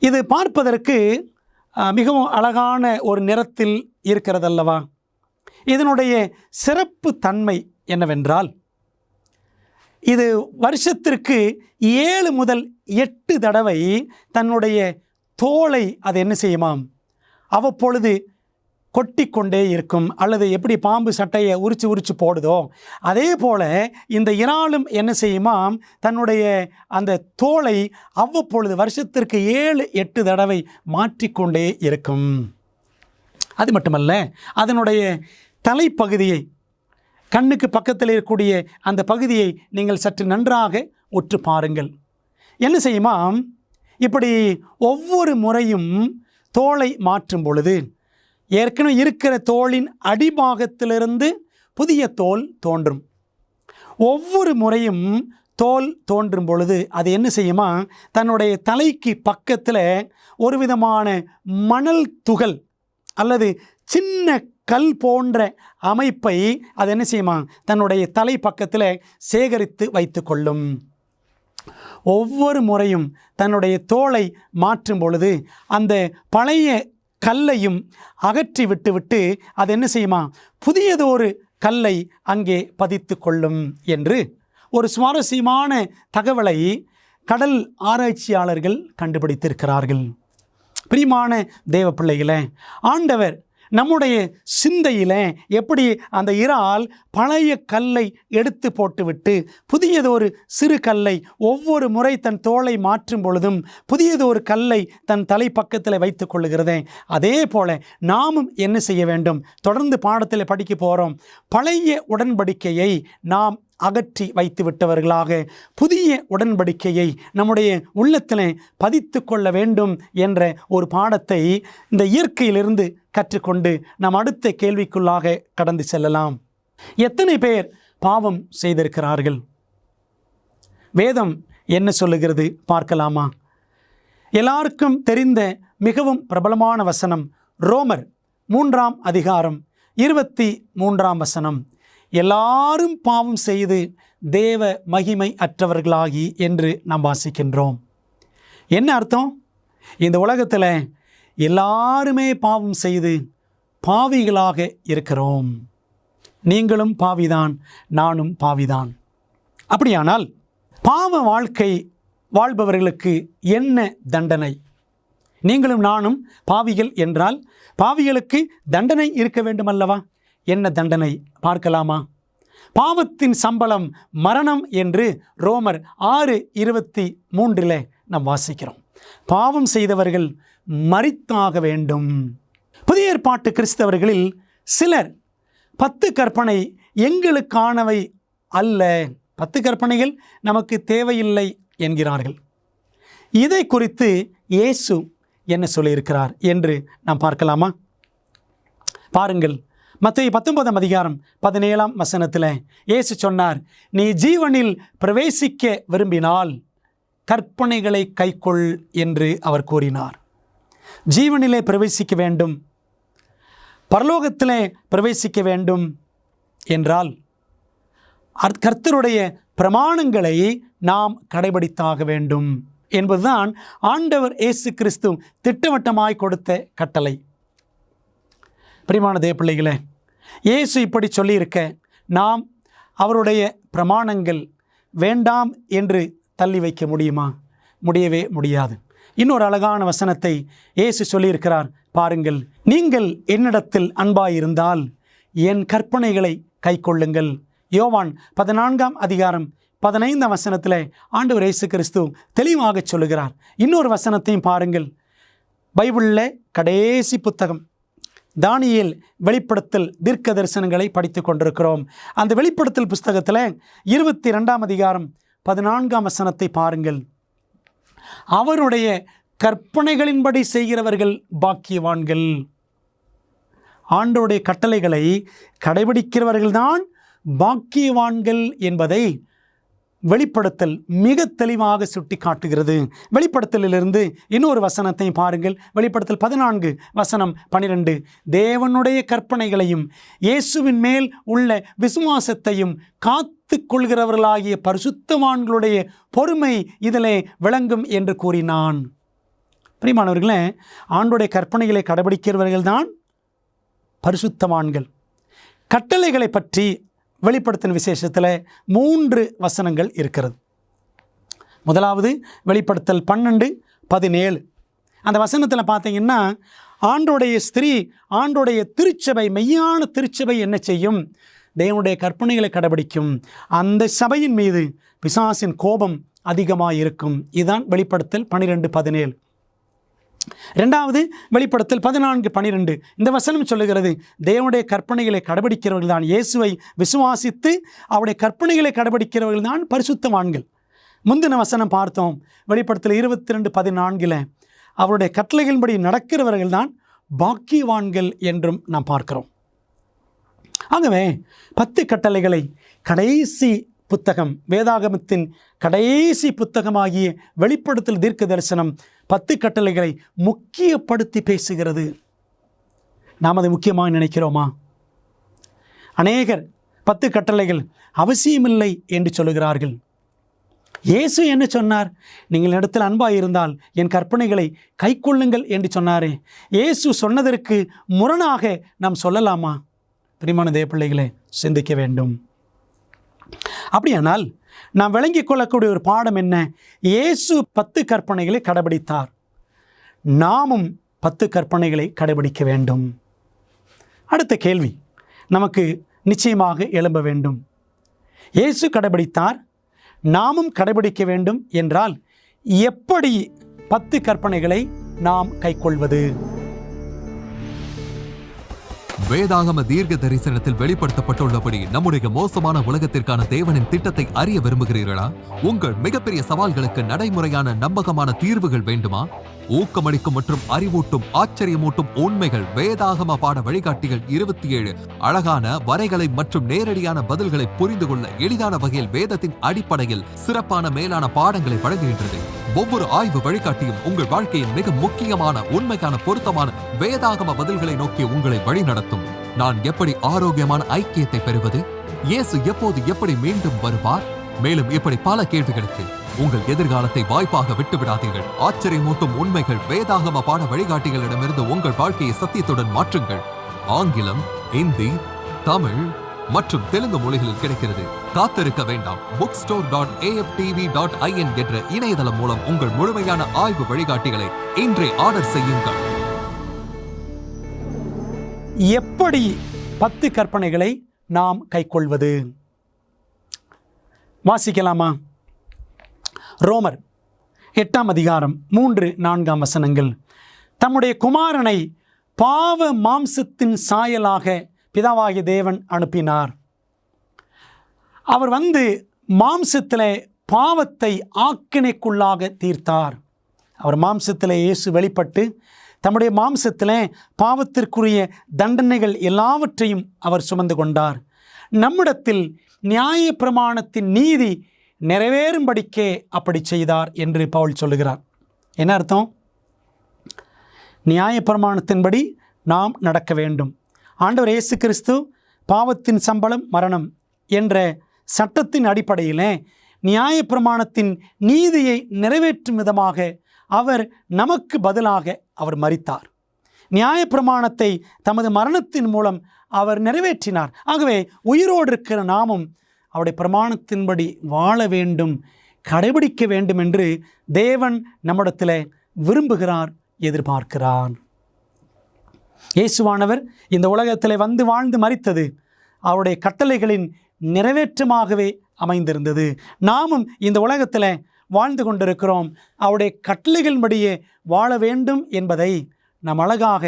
இது பார்ப்பதற்கு மிகவும் அழகான ஒரு நிறத்தில் இருக்கிறதல்லவா? இதனுடைய சிறப்பு தன்மை என்னவென்றால், இது வருஷத்திற்கு 7 முதல் 8 தடவை தன்னுடைய தோலை அது என்ன செய்யுமாம், அவ்வப்பொழுது கொட்டி கொண்டே இருக்கும். அல்லது எப்படி பாம்பு சட்டையை உரிச்சு போடுதோ அதே போல் இந்த இறாலும் என்ன செய்யுமாம், தன்னுடைய அந்த தோலை அவ்வப்பொழுது வருஷத்திற்கு 7-8 தடவை மாற்றிக்கொண்டே இருக்கும். அது மட்டுமல்ல, அதனுடைய தலைப்பகுதியை, கண்ணுக்கு பக்கத்தில் இருக்கக்கூடிய அந்த பகுதியை நீங்கள் சற்று நன்றாக உற்று பாருங்கள். என்ன செய்யுமாம், இப்படி ஒவ்வொரு முறையும் தோலை மாற்றும் பொழுது ஏற்கனவே இருக்கிற தோலின் அடிபாகத்திலிருந்து புதிய தோல் தோன்றும். ஒவ்வொரு முறையும் தோல் தோன்றும் பொழுது அது என்ன செய்யுமா, தன்னுடைய தலைக்கு பக்கத்தில் ஒரு விதமான மணல் துகள் அல்லது சின்ன கல் போன்ற அமைப்பை அது என்ன செய்யுமா, தன்னுடைய தலை பக்கத்தில் சேகரித்து வைத்து கொள்ளும். ஒவ்வொரு முறையும் தன்னுடைய தோலை மாற்றும் பொழுது அந்த பழைய கல்லையும் அகற்றி விட்டு அது என்ன செய்யுமா, புதியதொரு கல்லை அங்கே பதித்து கொள்ளும் என்று ஒரு சுவாரஸ்யமான தகவலை கடல் ஆராய்ச்சியாளர்கள் கண்டுபிடித்திருக்கிறார்கள். பிரியமான தேவ பிள்ளைகளே, ஆண்டவர் நம்முடைய சிந்தையில் எப்படி அந்த இறால் பழைய கல்லை எடுத்து போட்டுவிட்டு புதியதொரு சிறு கல்லை ஒவ்வொரு முறை தன் தோலை மாற்றும் பொழுதும் புதியதொரு கல்லை தன் தலை பக்கத்தில் வைத்து கொள்ளுகிறதே, அதே போல நாமும் என்ன செய்ய வேண்டும்? தொடர்ந்து பாடத்தில் படிக்க போகிறோம். பழைய உடன்படிக்கையை நாம் அகற்றி வைத்து விட்டவர்களாக புதிய உடன்படிக்கையை நம்முடைய உள்ளத்தில் பதித்து கொள்ள வேண்டும் என்ற ஒரு பாடத்தை இந்த இயற்கையிலிருந்து கற்றுக்கொண்டு நாம் அடுத்த கேள்விக்குள்ளாக கடந்து செல்லலாம். எத்தனை பேர் பாவம் செய்திருக்கிறார்கள்? வேதம் என்ன சொல்லுகிறது பார்க்கலாமா? எல்லாருக்கும் தெரிந்த மிகவும் பிரபலமான வசனம் ரோமர் 3ஆம் அதிகாரம் 23ஆம் வசனம். எல்லாரும் பாவம் செய்து தேவ மகிமை அற்றவர்களாகி என்று நாம் வாசிக்கின்றோம். என்ன அர்த்தம்? இந்த உலகத்தில் எல்லாருமே பாவம் செய்து பாவிகளாக இருக்கிறோம். நீங்களும் பாவிதான், நானும் பாவிதான். அப்படியானால் பாவ வாழ்க்கை வாழ்பவர்களுக்கு என்ன தண்டனை? நீங்களும் நானும் பாவிகள் என்றால் பாவிகளுக்கு தண்டனை இருக்க வேண்டும் அல்லவா? என்ன தண்டனை பார்க்கலாமா? பாவத்தின் சம்பளம் மரணம் என்று ரோமர் 6:23 நாம் வாசிக்கிறோம். பாவம் செய்தவர்கள் மரித்தாக வேண்டும். புதிய ஏற்பாட்டு கிறிஸ்தவர்களில் சிலர் 10 கற்பனை எங்களுக்கானவை அல்ல, 10 கற்பனைகள் நமக்கு தேவையில்லை என்கிறார்கள். இதை குறித்து இயேசு என்ன சொல்லியிருக்கிறார் என்று நாம் பார்க்கலாமா? பாருங்கள், மத்தேயு 19:17 இயேசு சொன்னார், நீ ஜீவனில் பிரவேசிக்க விரும்பினால் கற்பனைகளை கைக்கொள் என்று அவர் கூறினார். ஜீவனிலே பிரவேசிக்க வேண்டும், பரலோகத்திலே பிரவேசிக்க வேண்டும் என்றால் கர்த்தருடைய பிரமாணங்களை நாம் கடைபிடித்தாக வேண்டும் என்பதுதான் ஆண்டவர் இயேசு கிறிஸ்து திட்டவட்டமாய் கொடுத்த கட்டளை. பிரியமான தேவ பிள்ளைகளே, இயேசு இப்படி சொல்லியிருக்க நாம் அவருடைய பிரமாணங்கள் வேண்டாம் என்று தள்ளி வைக்க முடியுமா? முடியவே முடியாது. இன்னொரு அழகான வசனத்தை இயேசு சொல்லியிருக்கிறார் பாருங்கள், நீங்கள் என்னிடத்தில் அன்பாயிருந்தால் என் கற்பனைகளை கைக்கொள்ளுங்கள். யோவான் 14:15 ஆண்டவர் இயேசு கிறிஸ்து தெளிவாக சொல்லுகிறார். இன்னொரு வசனத்தையும் பாருங்கள், பைபிளில் கடைசி புத்தகம் தானியேல் வெளிப்படுத்தல் தீர்க்க தரிசனங்களை படித்து கொண்டிருக்கிறோம். அந்த வெளிப்படுத்தல் புஸ்தகத்தில் 22:14 பாருங்கள், அவருடைய கற்பனைகளின்படி செய்கிறவர்கள் பாக்கியவான்கள். ஆண்டவருடைய கட்டளைகளை கடைபிடிக்கிறவர்கள்தான் பாக்கியவான்கள் என்பதை வெளிப்படுத்தல் மிக தெளிவாக சுட்டி காட்டுகிறது. வெளிப்படுத்தலிலிருந்து இன்னொரு வசனத்தை பாருங்கள், வெளிப்படுத்தல் 14:12 தேவனுடைய கற்பனைகளையும் இயேசுவின் மேல் உள்ள விசுவாசத்தையும் காத்து கொள்கிறவர்களாகிய பரிசுத்தவான்களுடைய பொறுமை இதிலே விளங்கும் என்று கூறினான். பிரியமானவர்களே, ஆண்டவருடைய கற்பனைகளை கடைபிடிக்கிறவர்கள்தான் பரிசுத்தவான்கள். கட்டளைகளை பற்றி வெளிப்படுத்தின விசேஷத்தில் 3 வசனங்கள் இருக்கிறது. முதலாவது வெளிப்படுத்தல் 12:17 அந்த வசனத்தில் பார்த்தீங்கன்னா, ஆண்டோடைய ஸ்திரீ, ஆண்டோடைய திருச்சபை, மெய்யான திருச்சபை என்ன செய்யும்? தேவனுடைய கற்பனைகளை கடைபிடிக்கும். அந்த சபையின் மீது பிசாசின் கோபம் அதிகமாக இருக்கும். இதுதான் வெளிப்படுத்தல் 12:17. இரண்டாவது வெளிப்படுத்தல் 14:12 இந்த வசனம் சொல்லுகிறது, தேவனுடைய கற்பனைகளை கடைபிடிக்கிறவர்கள் தான், இயேசுவை விசுவாசித்து அவருடைய கற்பனைகளை கடைபிடிக்கிறவர்கள் தான் பரிசுத்தவான்கள். முந்தின வசனம் பார்த்தோம், வெளிப்படுத்தல் 22:14 அவருடைய கட்டளைகளின்படி நடக்கிறவர்கள் தான் பாக்கியவான்கள் என்றும் நாம் பார்க்கிறோம். ஆகவே 10 கட்டளைகளை கடைசி புத்தகம், வேதாகமத்தின் கடைசி புத்தகமாகிய வெளிப்படுத்தல் தீர்க்க தரிசனம் 10 கட்டளைகளை முக்கியப்படுத்தி பேசுகிறது. நாம் அதை முக்கியமாக நினைக்கிறோமா? அநேகர் 10 கட்டளைகள் அவசியமில்லை என்று சொல்லுகிறார்கள். இயேசு என்ன சொன்னார்? நீங்கள் இடத்தில் அன்பாக இருந்தால் என் கற்பனைகளை கைக்கொள்ளுங்கள் என்று சொன்னாரே. இயேசு சொன்னதற்கு முரணாக நாம் சொல்லலாமா? பிரியமான தேவ பிள்ளைகளே, சிந்திக்க வேண்டும். அப்படியானால் நாம் விளங்கிக் கொள்ளக்கூடிய ஒரு பாடம் என்ன? இயேசு 10 கற்பனைகளை கடைபிடித்தார், நாமும் 10 கற்பனைகளை கடைபிடிக்க வேண்டும். அடுத்த கேள்வி நமக்கு நிச்சயமாக எழும்ப வேண்டும். இயேசு கடைபிடித்தார், நாமும் கடைபிடிக்க வேண்டும் என்றால் எப்படி 10 கற்பனைகளை நாம் கைக்கொள்வது? வேதாகம தீர்க்க தரிசனத்தில் வெளிப்படுத்தப்பட்டுள்ளபடி நம்முடைய மோசமான உலகத்திற்கான தேவனின் திட்டத்தை அறிய விரும்புகிறீர்களா? உங்கள் மிகப்பெரிய சவால்களுக்கு நடைமுறையான நம்பகமான தீர்வுகள் வேண்டுமா? ஊக்கமளிக்கும் மற்றும் அறிவூட்டும் ஆச்சரியமூட்டும் உண்மைகள் வேதாகம பாட வழிகாட்டிகள் 27 அழகான வரைகளை மற்றும் நேரடியான பதில்களை புரிந்து கொள்ள எளிதான வகையில் வேதத்தின் அடிப்படையில் சிறப்பான மேலான பாடங்களை வழங்குகின்றது. ஒவ்வொரு ஆய்வு வழிகாட்டியும் உங்கள் வாழ்க்கையின் மிக முக்கியமான உண்மைக்கான பொருத்தமான வேதாகம பதில்களை நோக்கி உங்களை வழிநடத்தும். நான் எப்படி ஆரோக்கியமான ஐக்கியத்தை பெறுவது? இயேசு எப்போது எப்படி மீண்டும் வருவார்? மேலும் இப்படி பல கேள்விகளுக்கு உங்கள் எதிர்காலத்தை வாய்ப்பாக விட்டு விடாதீர்கள். ஆச்சரியமூட்டும் உண்மைகள் வேதாகம பாட வழிகாட்டிகளிடமிருந்து உங்கள் வாழ்க்கையை சத்தியத்துடன் மாற்றுங்கள். ஆங்கிலம், இந்தி, தமிழ் மற்றும் தெலுங்கு மொழிகளில் கிடைக்கிறது. காத்திருக்க வேண்டாம். bookstore.aftv.in என்ற இணையதளம் மூலம் உங்கள் முழுமையான ஆய்வு வழிகாட்டிகளை இன்றே ஆர்டர் செய்யுங்கள். எப்படி 10 கற்பனைகளை நாம் கைக்கொள்வது? வாசிக்கலாமா? ரோமர் 8ஆம் அதிகாரம் 3-4 வசனங்கள். தம்முடைய குமாரனை பாவ மாம்சத்தின் சாயலாக பிதாவாகிய தேவன் அனுப்பினார். அவர் வந்து மாம்சத்திலே பாவத்தை ஆக்கினைக்குள்ளாக தீர்த்தார். அவர் மாம்சத்திலே இயேசு வெளிப்பட்டு தம்முடைய மாம்சத்திலே பாவத்திற்குரிய தண்டனைகள் எல்லாவற்றையும் அவர் சுமந்து கொண்டார். நம்மிடத்தில் நியாய பிரமாணத்தின் நீதி நிறைவேறும்படிக்கே அப்படி செய்தார் என்று பவுல் சொல்லுகிறார். என்ன அர்த்தம்? நியாய பிரமாணத்தின்படி நாம் நடக்க வேண்டும். ஆண்டவர் இயேசு கிறிஸ்து பாவத்தின் சம்பளம் மரணம் என்ற சட்டத்தின் அடிப்படையிலே நியாய பிரமாணத்தின் நீதியை நிறைவேற்றும் விதமாக அவர் நமக்கு பதிலாக அவர் மரித்தார். நியாய பிரமாணத்தை தமது மரணத்தின் மூலம் அவர் நிறைவேற்றினார். ஆகவே உயிரோடு இருக்கிற நாமும் அவருடைய பிரமாணத்தின்படி வாழ வேண்டும், கடைபிடிக்க வேண்டும் என்று தேவன் நம்மிடத்தில் விரும்புகிறார், எதிர்பார்க்கிறார். இயேசுவானவர் இந்த உலகத்தில் வந்து வாழ்ந்து மரித்தது அவருடைய கட்டளைகளின் நிறைவேற்றமாகவே அமைந்திருந்தது. நாமும் இந்த உலகத்தில் வாழ்ந்து கொண்டிருக்கிறோம். அவருடைய கட்டளைகளின்படியே வாழ வேண்டும் என்பதை நாம் அழகாக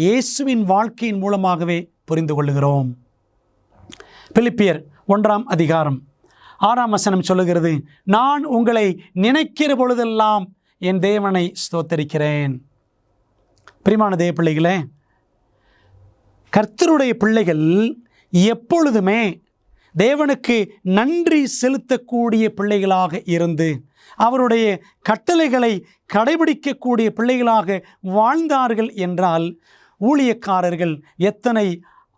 இயேசுவின் வாழ்க்கையின் மூலமாகவே புரிந்து கொள்ளுகிறோம். பிலிப்பியர் 1ஆம் அதிகாரம் 6ஆம் வசனம் சொல்லுகிறது, நான் உங்களை நினைக்கிற பொழுதெல்லாம் என் தேவனை ஸ்தோத்தரிக்கிறேன். பிரியமான தேவ பிள்ளைகளே, கர்த்தருடைய பிள்ளைகள் எப்பொழுதுமே தேவனுக்கு நன்றி செலுத்தக்கூடிய பிள்ளைகளாக இருந்து அவருடைய கட்டளைகளை கடைபிடிக்கக்கூடிய பிள்ளைகளாக வாழ்ந்தார்கள் என்றால் ஊழியக்காரர்கள் எத்தனை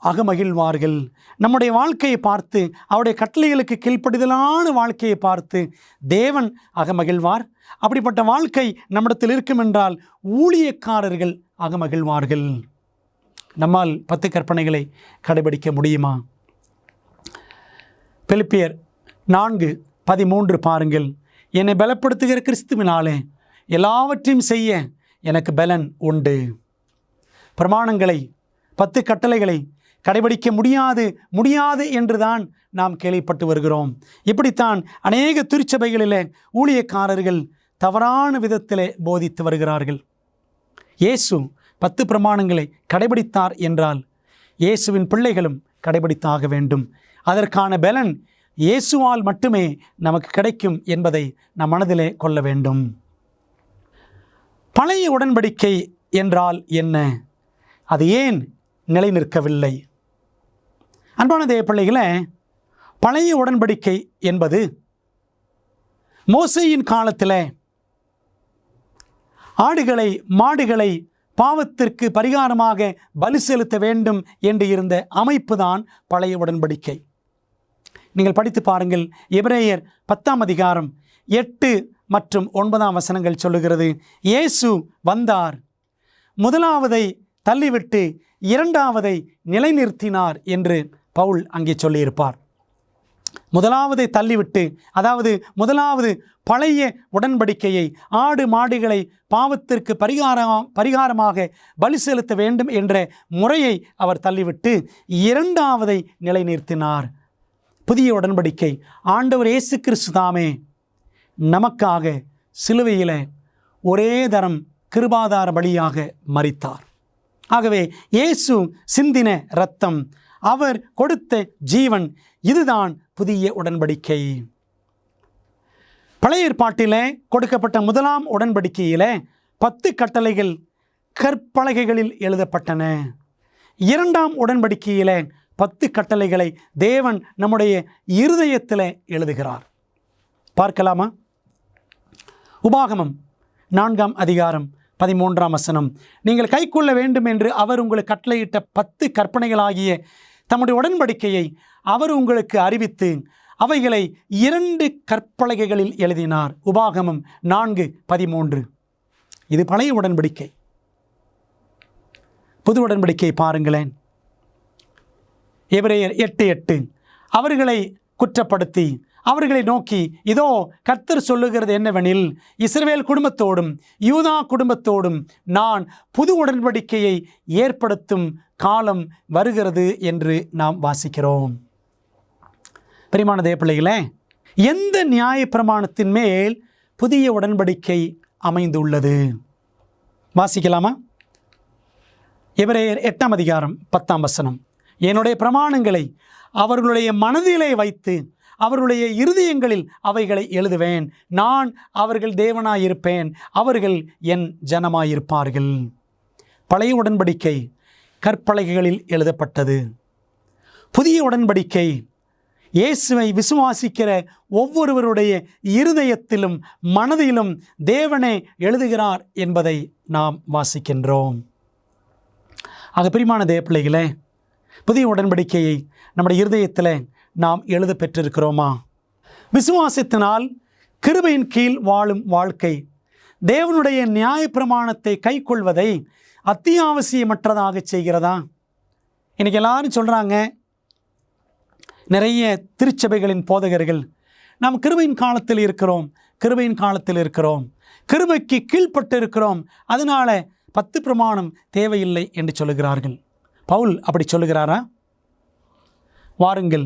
அகமகிழ்வார்கள். நம்முடைய வாழ்க்கையை பார்த்து, அவருடைய கட்டளைகளுக்கு கீழ்ப்படிதலான வாழ்க்கையை பார்த்து தேவன் அகமகிழ்வார். அப்படிப்பட்ட வாழ்க்கை நம்மிடத்தில் இருக்கும் என்றால் ஊழியக்காரர்கள் அகமகிழ்வார்கள். நம்மால் 10 கற்பனைகளை கடைபிடிக்க முடியுமா? பிலிப்பியர் 4:13 பாருங்கள். என்னை பலப்படுத்துகிற கிறிஸ்துவினாலே எல்லாவற்றையும் செய்ய எனக்கு பலன் உண்டு. பிரமாணங்களை 10 கட்டளைகளை கடைபிடிக்க முடியாது என்றுதான் நாம் கேள்விப்பட்டு வருகிறோம். இப்படித்தான் அநேக திருச்சபைகளிலே ஊழியக்காரர்கள் தவறான விதத்திலே போதித்து வருகிறார்கள். இயேசு 10 பிரமாணங்களை கடைபிடித்தார் என்றால் இயேசுவின் பிள்ளைகளும் கடைபிடித்தாக வேண்டும். அதற்கான பலன் இயேசுவால் மட்டுமே நமக்கு கிடைக்கும் என்பதை நம் மனதிலே கொள்ள வேண்டும். பழைய உடன்படிக்கை என்றால் என்ன? அது ஏன் நிலை நிற்கவில்லை? அன்பான தேவ பிள்ளைகளே, பழைய உடன்படிக்கை என்பது மோசேயின் காலத்தில் ஆடுகளை மாடுகளை பாவத்திற்கு பரிகாரமாக பலி செலுத்த வேண்டும் என்று இருந்த அமைப்பு தான் பழைய உடன்படிக்கை. நீங்கள் படித்து பாருங்கள். எபிரேயர் 10ஆம் அதிகாரம் 8 மற்றும் 9ஆம் வசனங்கள் சொல்லுகிறது, இயேசு வந்தார், முதலாவதை தள்ளிவிட்டு இரண்டாவதை நிலைநிறுத்தினார் என்று பவுல் அங்கே சொல்லியிருப்பார். முதலாவதை தள்ளிவிட்டு, அதாவது முதலாவது பழைய உடன்படிக்கையை ஆடு மாடுகளை பாவத்திற்கு பரிகாரமாக பலி செலுத்த வேண்டும் என்ற முறையை அவர் தள்ளிவிட்டு இரண்டாவதை நிலைநிறுத்தினார். புதிய உடன்படிக்கை ஆண்டவர் இயேசு கிறிஸ்து தாமே நமக்காக சிலுவையில் ஒரே தரம் கிருபாதார பலியாக மரித்தார். ஆகவே இயேசு சிந்தின இரத்தம், அவர் கொடுத்த ஜீவன், இதுதான் புதிய உடன்படிக்கை. பழைய ஏற்பாட்டிலே கொடுக்கப்பட்ட முதலாம் உடன்படிக்கையிலே 10 கட்டளைகள் கற்பலகைகளில் எழுதப்பட்டன. இரண்டாம் உடன்படிக்கையிலே 10 கட்டளைகளை தேவன் நம்முடைய இருதயத்தில் எழுதுகிறார். பார்க்கலாமா? உபாகமம் 4ஆம் அதிகாரம் 13ஆம் வசனம், நீங்கள் கைக்கொள்ள வேண்டும் என்று அவர் உங்களுக்கு கட்டளையிட்ட 10 கற்பனைகளாகிய தம்முடைய உடன்படிக்கையை அவர் உங்களுக்கு அறிவித்து அவைகளை 2 கற்பலகைகளில் எழுதினார். உபாகமம் 4:13. இது பழைய உடன்படிக்கை. புது உடன்படிக்கை பாருங்களேன். எபிரேயர் 8:8 அவர்களை குற்றப்படுத்தி அவர்களை நோக்கி, இதோ கர்த்தர் சொல்லுகிறது என்னவெனில், இஸ்ரவேல் குடும்பத்தோடும் யூதா குடும்பத்தோடும் நான் புது உடன்படிக்கையை ஏற்படுத்தும் காலம் வருகிறது என்று நாம் வாசிக்கிறோம். பிரியமான தேவப்பிள்ளைகளே, எந்த நியாயப்பிரமாணத்தின் மேல் புதிய உடன்படிக்கை அமைந்துள்ளது? வாசிக்கலாமா? எபிரேயர் 8:10. என்னுடைய பிரமாணங்களை அவர்களுடைய மனதிலே வைத்து அவர்களுடைய இருதயங்களில் அவைகளை எழுதுவேன். நான் அவர்கள் தேவனாயிருப்பேன், அவர்கள் என் ஜனமாயிருப்பார்கள். பழைய உடன்படிக்கை கற்பலகைகளில் எழுதப்பட்டது. புதிய உடன்படிக்கை இயேசுவை விசுவாசிக்கிற ஒவ்வொருவருடைய இருதயத்திலும் மனதிலும் தேவனே எழுதுகிறார் என்பதை நாம் வாசிக்கின்றோம். ஆக பிரியமான தேவப்பிள்ளைகளே, புதிய உடன்படிக்கையை நம்முடைய இருதயத்தில் நாம் எழுத பெற்றிருக்கிறோமா? விசுவாசத்தினால் கிருபையின் கீழ் வாழும் வாழ்க்கை தேவனுடைய நியாயப்பிரமாணத்தை கைக்கொள்வதை அத்தியாவசியமற்றதாக செய்கிறதா? இன்றைக்கி எல்லாரும் சொல்கிறாங்க, நிறைய திருச்சபைகளின் போதகர்கள், நாம் கிருபையின் காலத்தில் இருக்கிறோம், கிருபையின் காலத்தில் இருக்கிறோம், கிருபைக்கு கீழ்ப்பட்டு இருக்கிறோம், அதனால 10 பிரமாணம் தேவையில்லை என்று சொல்லுகிறார்கள். பவுல் அப்படி சொல்லுகிறாரா? வாருங்கள்,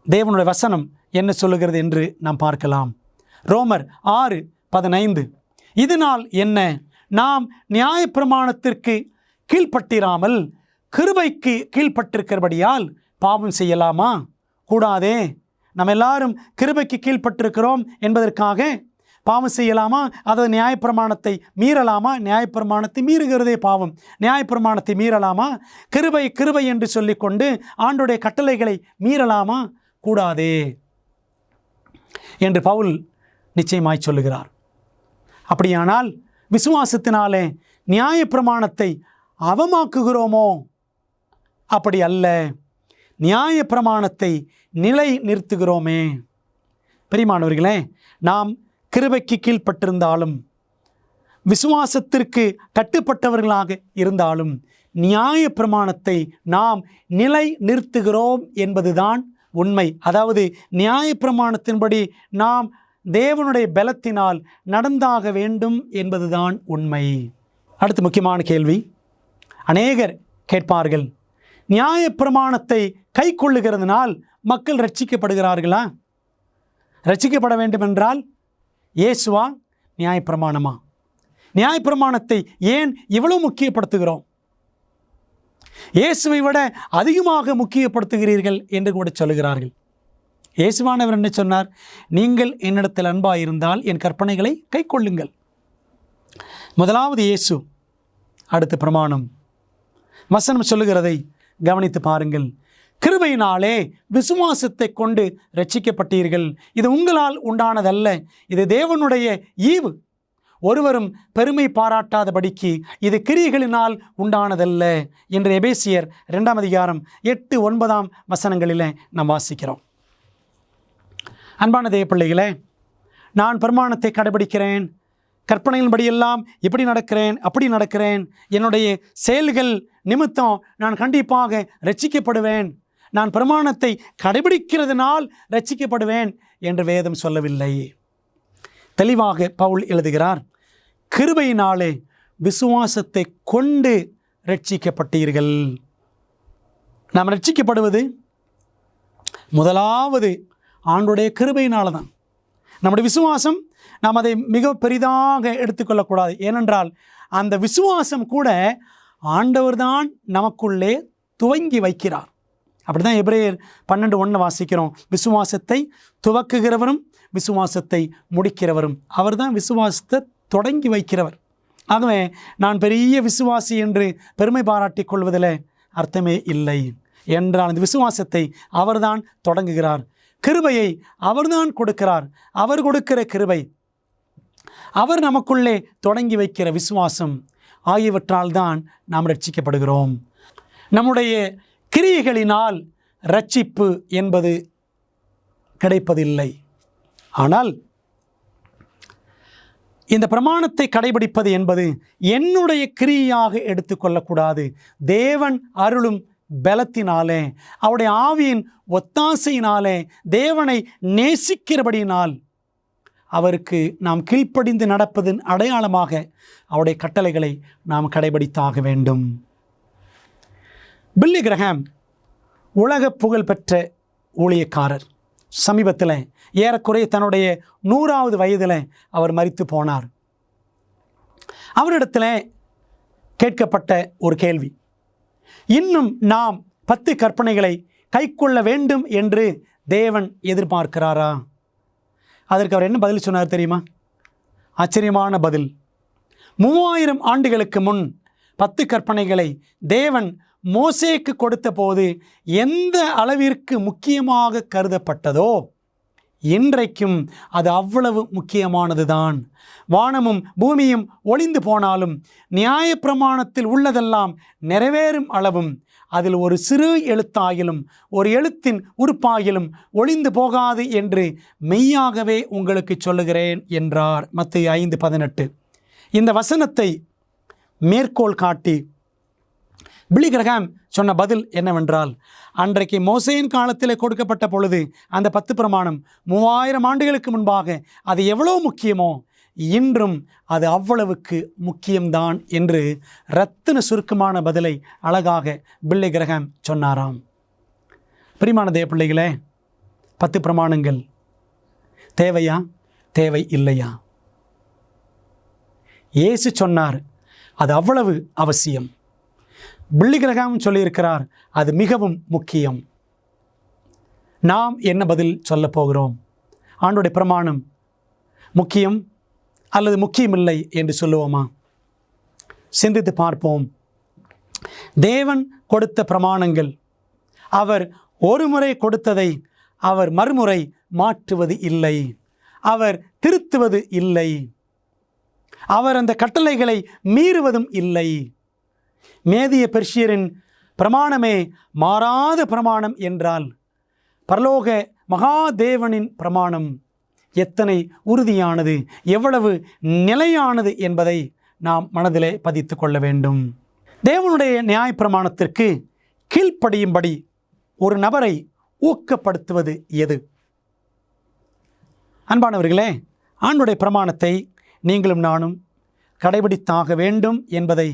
தேவனுடைய வசனம் என்ன சொல்லுகிறது என்று நாம் பார்க்கலாம். ரோமர் 6:15 இதனால் என்ன, நாம் நியாயப்பிரமாணத்திற்கு கீழ்ப்பட்டிராமல் கிருபைக்கு கீழ்ப்பட்டிருக்கிறபடியால் பாவம் செய்யலாமா? கூடாதே. நம்ம எல்லாரும் கிருபைக்கு கீழ்ப்பட்டிருக்கிறோம் என்பதற்காக பாவம் செய்யலாமா? அதாவது நியாயப்பிரமாணத்தை மீறலாமா? நியாயப்பிரமாணத்தை மீறுகிறதே பாவம். நியாயப்பிரமாணத்தை மீறலாமா? கிருபை கிருபை என்று சொல்லிக்கொண்டு ஆண்டோடைய கட்டளைகளை மீறலாமா? கூடாதே என்று பவுல் நிச்சயமாய் சொல்லுகிறார். அப்படியானால் விசுவாசத்தினாலே நியாயப்பிரமாணத்தை அவமாக்குகிறோமோ? அப்படி அல்ல, நியாயப்பிரமாணத்தை நிலை நிறுத்துகிறோமே. பிரியமானவர்களே, நாம் கிருபைக்கு கீழ்ப்பட்டிருந்தாலும் விசுவாசத்திற்கு கட்டுப்பட்டவர்களாக இருந்தாலும் நியாயப்பிரமாணத்தை நாம் நிலை நிறுத்துகிறோம் என்பதுதான் உண்மை. அதாவது நியாயப்பிரமாணத்தின்படி நாம் தேவனுடைய பலத்தினால் நடந்தாக வேண்டும் என்பதுதான் உண்மை. அடுத்து முக்கியமான கேள்வி அநேகர் கேட்பார்கள், நியாயப்பிரமாணத்தை கை கொள்ளுகிறதுனால் மக்கள் ரட்சிக்கப்படுகிறார்களா? ரட்சிக்கப்பட வேண்டுமென்றால் இயேசுவா நியாயப்பிரமாணமா? நியாயப்பிரமாணத்தை ஏன் இவ்வளவு முக்கியப்படுத்துகிறோம்? இயேசுவை விட அதிகமாக முக்கியப்படுத்துகிறீர்கள் என்று கூட சொல்லுகிறார்கள். இயேசுவானவர் என்ன சொன்னார்? நீங்கள் என்னிடத்தில் அன்பாயிருந்தால் என் கற்பனைகளை கை கொள்ளுங்கள். முதலாவது இயேசு, அடுத்த பிரமாணம். வசனம் சொல்லுகிறதை கவனித்து பாருங்கள். கிருபையினாலே விசுவாசத்தை கொண்டு ரட்சிக்கப்பட்டீர்கள், இது உங்களால் உண்டானதல்ல, இது தேவனுடைய ஈவு, ஒருவரும் பெருமை பாராட்டாதபடிக்கு இது கிரியைகளினால் உண்டானதல்ல என்று எபேசியர் 2:8-9 வசனங்களில் நாம் வாசிக்கிறோம். அன்பான தேவப்பிள்ளைகளே, நான் பிரமாணத்தை கடைபிடிக்கிறேன், கற்பனையின்படியெல்லாம் இப்படி நடக்கிறேன் அப்படி நடக்கிறேன், என்னுடைய செயல்கள் நிமித்தம் நான் கண்டிப்பாக ரட்சிக்கப்படுவேன், நான் பிரமாணத்தை கடைபிடிக்கிறதுனால் ரட்சிக்கப்படுவேன் என்று வேதம் சொல்லவில்லை. தெளிவாக பவுல் எழுதுகிறார், கிருபையினாலே விசுவாசத்தை கொண்டு ரட்சிக்கப்பட்டீர்கள். நாம் ரட்சிக்கப்படுவது முதலாவது ஆண்டுடைய கிருபையினால தான். நம்முடைய விசுவாசம் நாம் அதை மிக பெரிதாக எடுத்துக்கொள்ளக்கூடாது. ஏனென்றால் அந்த விசுவாசம் கூட ஆண்டவர் தான் நமக்குள்ளே துவங்கி வைக்கிறார். அப்படி தான் எபிரேயர் 12:1 வாசிக்கிறோம், விசுவாசத்தை துவக்குகிறவரும் விசுவாசத்தை முடிக்கிறவரும் அவர் தான் விசுவாசத்தை தொடங்கி வைக்கிறவர். ஆகவே நான் பெரிய விசுவாசி என்று பெருமை பாராட்டிக் கொள்வதில் அர்த்தமே இல்லை. என்றால் அந்த விசுவாசத்தை அவர்தான் தொடங்குகிறார், கிருபையை அவர்தான் கொடுக்கிறார். அவர் கொடுக்கிற கிருபை, அவர் நமக்குள்ளே தொடங்கி வைக்கிற விசுவாசம் ஆகியவற்றால் தான் நாம் ரட்சிக்கப்படுகிறோம். நம்முடைய கிரியைகளினால் ரட்சிப்பு என்பது கிடைப்பதில்லை. ஆனால் இந்த பிரமாணத்தை கடைபிடிப்பது என்பது என்னுடைய கிரியையாக எடுத்துக்கொள்ளக்கூடாது. தேவன் அருளும் பலத்தினாலே, அவருடைய ஆவியின் ஒத்தாசையினாலே, தேவனை நேசிக்கிறபடியினால் அவருக்கு நாம் கீழ்ப்படிந்து நடப்பதன் அடையாளமாக அவருடைய கட்டளைகளை நாம் கடைபிடித்தாக வேண்டும். பில்லி கிரஹாம் உலக புகழ்பெற்ற ஊழியக்காரர். சமீபத்தில் ஏறக்குறைய தன்னுடைய 100வது வயதில் அவர் மரித்து போனார். அவரிடத்தில் கேட்கப்பட்ட ஒரு கேள்வி, இன்னும் நாம் 10 கற்பனைகளை கைக்கொள்ள வேண்டும் என்று தேவன் எதிர்பார்க்கிறாரா? அதற்கு அவர் என்ன பதில் சொன்னார் தெரியுமா? ஆச்சரியமான பதில். 3000 ஆண்டுகளுக்கு முன் 10 கற்பனைகளை தேவன் மோசேக்கு கொடுத்த போது எந்த அளவிற்கு முக்கியமாக கருதப்பட்டதோ இன்றைக்கும் அது அவ்வளவு முக்கியமானதுதான். வானமும் பூமியும் ஒளிந்து போனாலும் நியாயப்பிரமாணத்தில் உள்ளதெல்லாம் நிறைவேறும் அளவும் அதில் ஒரு சிறு எழுத்தாகிலும் ஒரு எழுத்தின் உறுப்பாகிலும் ஒளிந்து போகாது என்று மெய்யாகவே உங்களுக்கு சொல்லுகிறேன் என்றார். மத்தேயு 5:18. இந்த வசனத்தை மேற்கோள் காட்டி பில்லி கிரஹாம் சொன்ன பதில் என்னவென்றால், அன்றைக்கு மோசேயின் காலத்தில் கொடுக்கப்பட்ட பொழுது அந்த 10 பிரமாணம் 3000 ஆண்டுகளுக்கு முன்பாக அது எவ்வளோ முக்கியமோ இன்றும் அது அவ்வளவுக்கு முக்கியம்தான் என்று ரத்தின சுருக்கமான பதிலை அழகாக பில்லி கிரஹாம் சொன்னாராம். பிரியமான தேவ பிள்ளைகளே, 10 பிரமாணங்கள் தேவையா, தேவை இல்லையா? இயேசு சொன்னார் அது அவ்வளவு அவசியம். பில்லி கிரஹாம் சொல்லியிருக்கிறார் அது மிகவும் முக்கியம். நாம் என்ன பதில் சொல்ல போகிறோம்? ஆண்டவருடைய பிரமாணம் முக்கியம் அல்லது முக்கியமில்லை என்று சொல்லுவோமா? சிந்தித்து பார்ப்போம். தேவன் கொடுத்த பிரமாணங்கள், அவர் ஒரு முறை கொடுத்ததை அவர் மறுமுறை மாற்றுவது இல்லை, அவர் திருத்துவது இல்லை, அவர் அந்த கட்டளைகளை மீறுவதும் இல்லை. மேதிய பெர்ஷியரின் பிரமாணமே மாறாத பிரமாணம் என்றால் பரலோக மகாதேவனின் பிரமாணம் எத்தனை உறுதியானது, எவ்வளவு நிலையானது என்பதை நாம் மனதிலே பதித்து கொள்ள வேண்டும். தேவனுடைய நியாயப்பிரமாணத்திற்கு கீழ்ப்படியும்படி ஒரு நபரை ஊக்கப்படுத்துவது எது? அன்பானவர்களே, ஆண்டவருடைய பிரமாணத்தை நீங்களும் நானும் கடைபிடித்தாக வேண்டும் என்பதை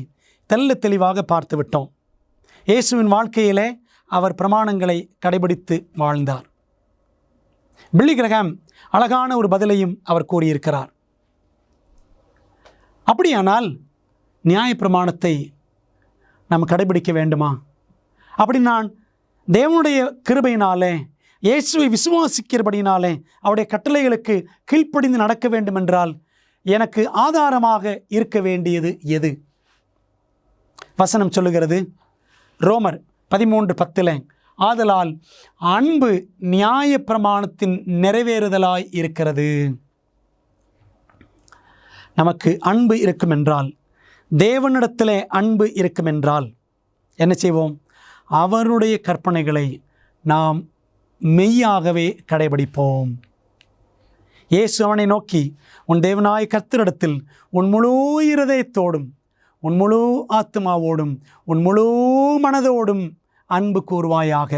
தெல்ல தெளிவாக பார்த்து விட்டோம். இயேசுவின் வாழ்க்கையிலே அவர் பிரமாணங்களை கடைபிடித்து வாழ்ந்தார். பில்லி கிரஹாம் அழகான ஒரு பதிலையும் அவர் கூறியிருக்கிறார். அப்படியானால் நியாயப்பிரமாணத்தை நாம் கடைபிடிக்க வேண்டுமா? அப்படி நான் தேவனுடைய கிருபையினாலே, இயேசுவை விசுவாசிக்கிறபடினாலே அவருடைய கட்டளைகளுக்கு கீழ்ப்படிந்து நடக்க வேண்டுமென்றால் எனக்கு ஆதாரமாக இருக்க வேண்டியது எது? வசனம் சொல்லுகிறது, ரோமர் 13:10, ஆதலால் அன்பு நியாய பிரமாணத்தின் நிறைவேறுதலாய் இருக்கிறது. நமக்கு அன்பு இருக்குமென்றால், தேவனிடத்திலே அன்பு இருக்குமென்றால் என்ன செய்வோம்? அவருடைய கற்பனைகளை நாம் மெய்யாகவே கடைபிடிப்போம். இயேசு அவனை நோக்கி, உன் தேவனாய் கர்த்தரிடத்தில் உன் முழு இருதயத்தோடும் உன் முழு ஆத்மாவோடும் உன் முழு மனதோடும் அன்பு கூர்வாயாக.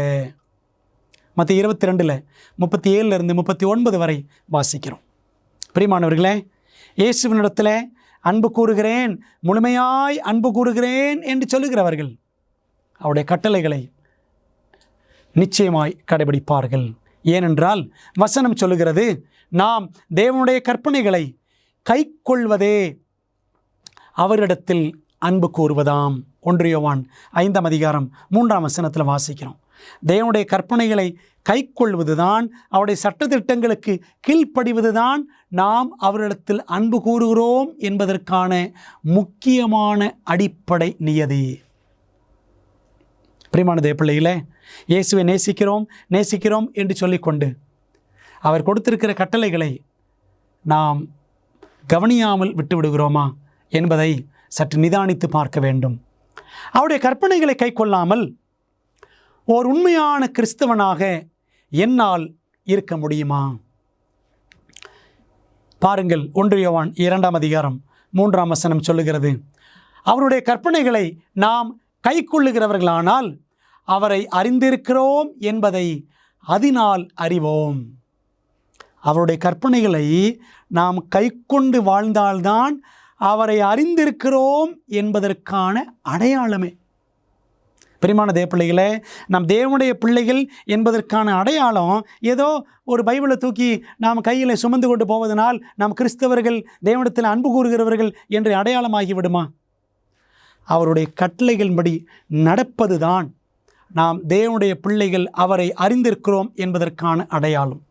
மத்தேயு 22:37-39 வரை வாசிக்கிறோம். பிரியமானவர்களே, இயேசுவினிடத்தில் அன்பு கூறுகிறேன், முழுமையாய் அன்பு கூறுகிறேன் என்று சொல்லுகிறவர்கள் அவருடைய கட்டளைகளை நிச்சயமாய் கடைபிடிப்பார்கள். ஏனென்றால் வசனம் சொல்லுகிறது, நாம் தேவனுடைய கற்பனைகளை கைக்கொள்வதே அவரிடத்தில் அன்பு கூறுவதாம். 1 யோவான் 5:3 வாசிக்கிறோம். தேவனுடைய கற்பனைகளை கைக்கொள்வதுதான், அவருடைய சட்டத்திட்டங்களுக்கு கீழ்ப்படிவதுதான் நாம் அவரிடத்தில் அன்பு கூறுகிறோம் என்பதற்கான முக்கியமான அடிப்படை நியதி. பிரியமான தேவ பிள்ளைகளே, இயேசுவை நேசிக்கிறோம் என்று சொல்லிக்கொண்டு அவர் கொடுத்திருக்கிற கட்டளைகளை நாம் கவனியாமல் விட்டுவிடுகிறோமா என்பதை சற்று நிதானித்து பார்க்க வேண்டும். அவருடைய கற்பனைகளை கைக்கொள்ளாமல் ஓர் உண்மையான கிறிஸ்தவனாக என்னால் இருக்க முடியுமா? பாருங்கள், 1 யோவான் 2ஆம் அதிகாரம் 3ஆம் வசனம் சொல்லுகிறது, அவருடைய கற்பனைகளை நாம் கைக்கொள்ளுகிறவர்களானால் அவரை அறிந்திருக்கிறோம் என்பதை அதனால் அறிவோம். அவருடைய கற்பனைகளை நாம் கைக்கொண்டு வாழ்ந்தால்தான் அவரை அறிந்திருக்கிறோம் என்பதற்கான அடையாளமே. பிரியமான தேவப்பிள்ளைகளே, நம் தேவனுடைய பிள்ளைகள் என்பதற்கான அடையாளம் ஏதோ ஒரு பைபிளை தூக்கி நாம் கையில் சுமந்து கொண்டு போவதனால் நாம் கிறிஸ்தவர்கள், தேவனிடத்தில் அன்பு கூறுகிறவர்கள் என்று அடையாளமாகிவிடுமா? அவருடைய கட்டளைகளின்படி நடப்பதுதான் நாம் தேவனுடைய பிள்ளைகள், அவரை அறிந்திருக்கிறோம் என்பதற்கான அடையாளம்.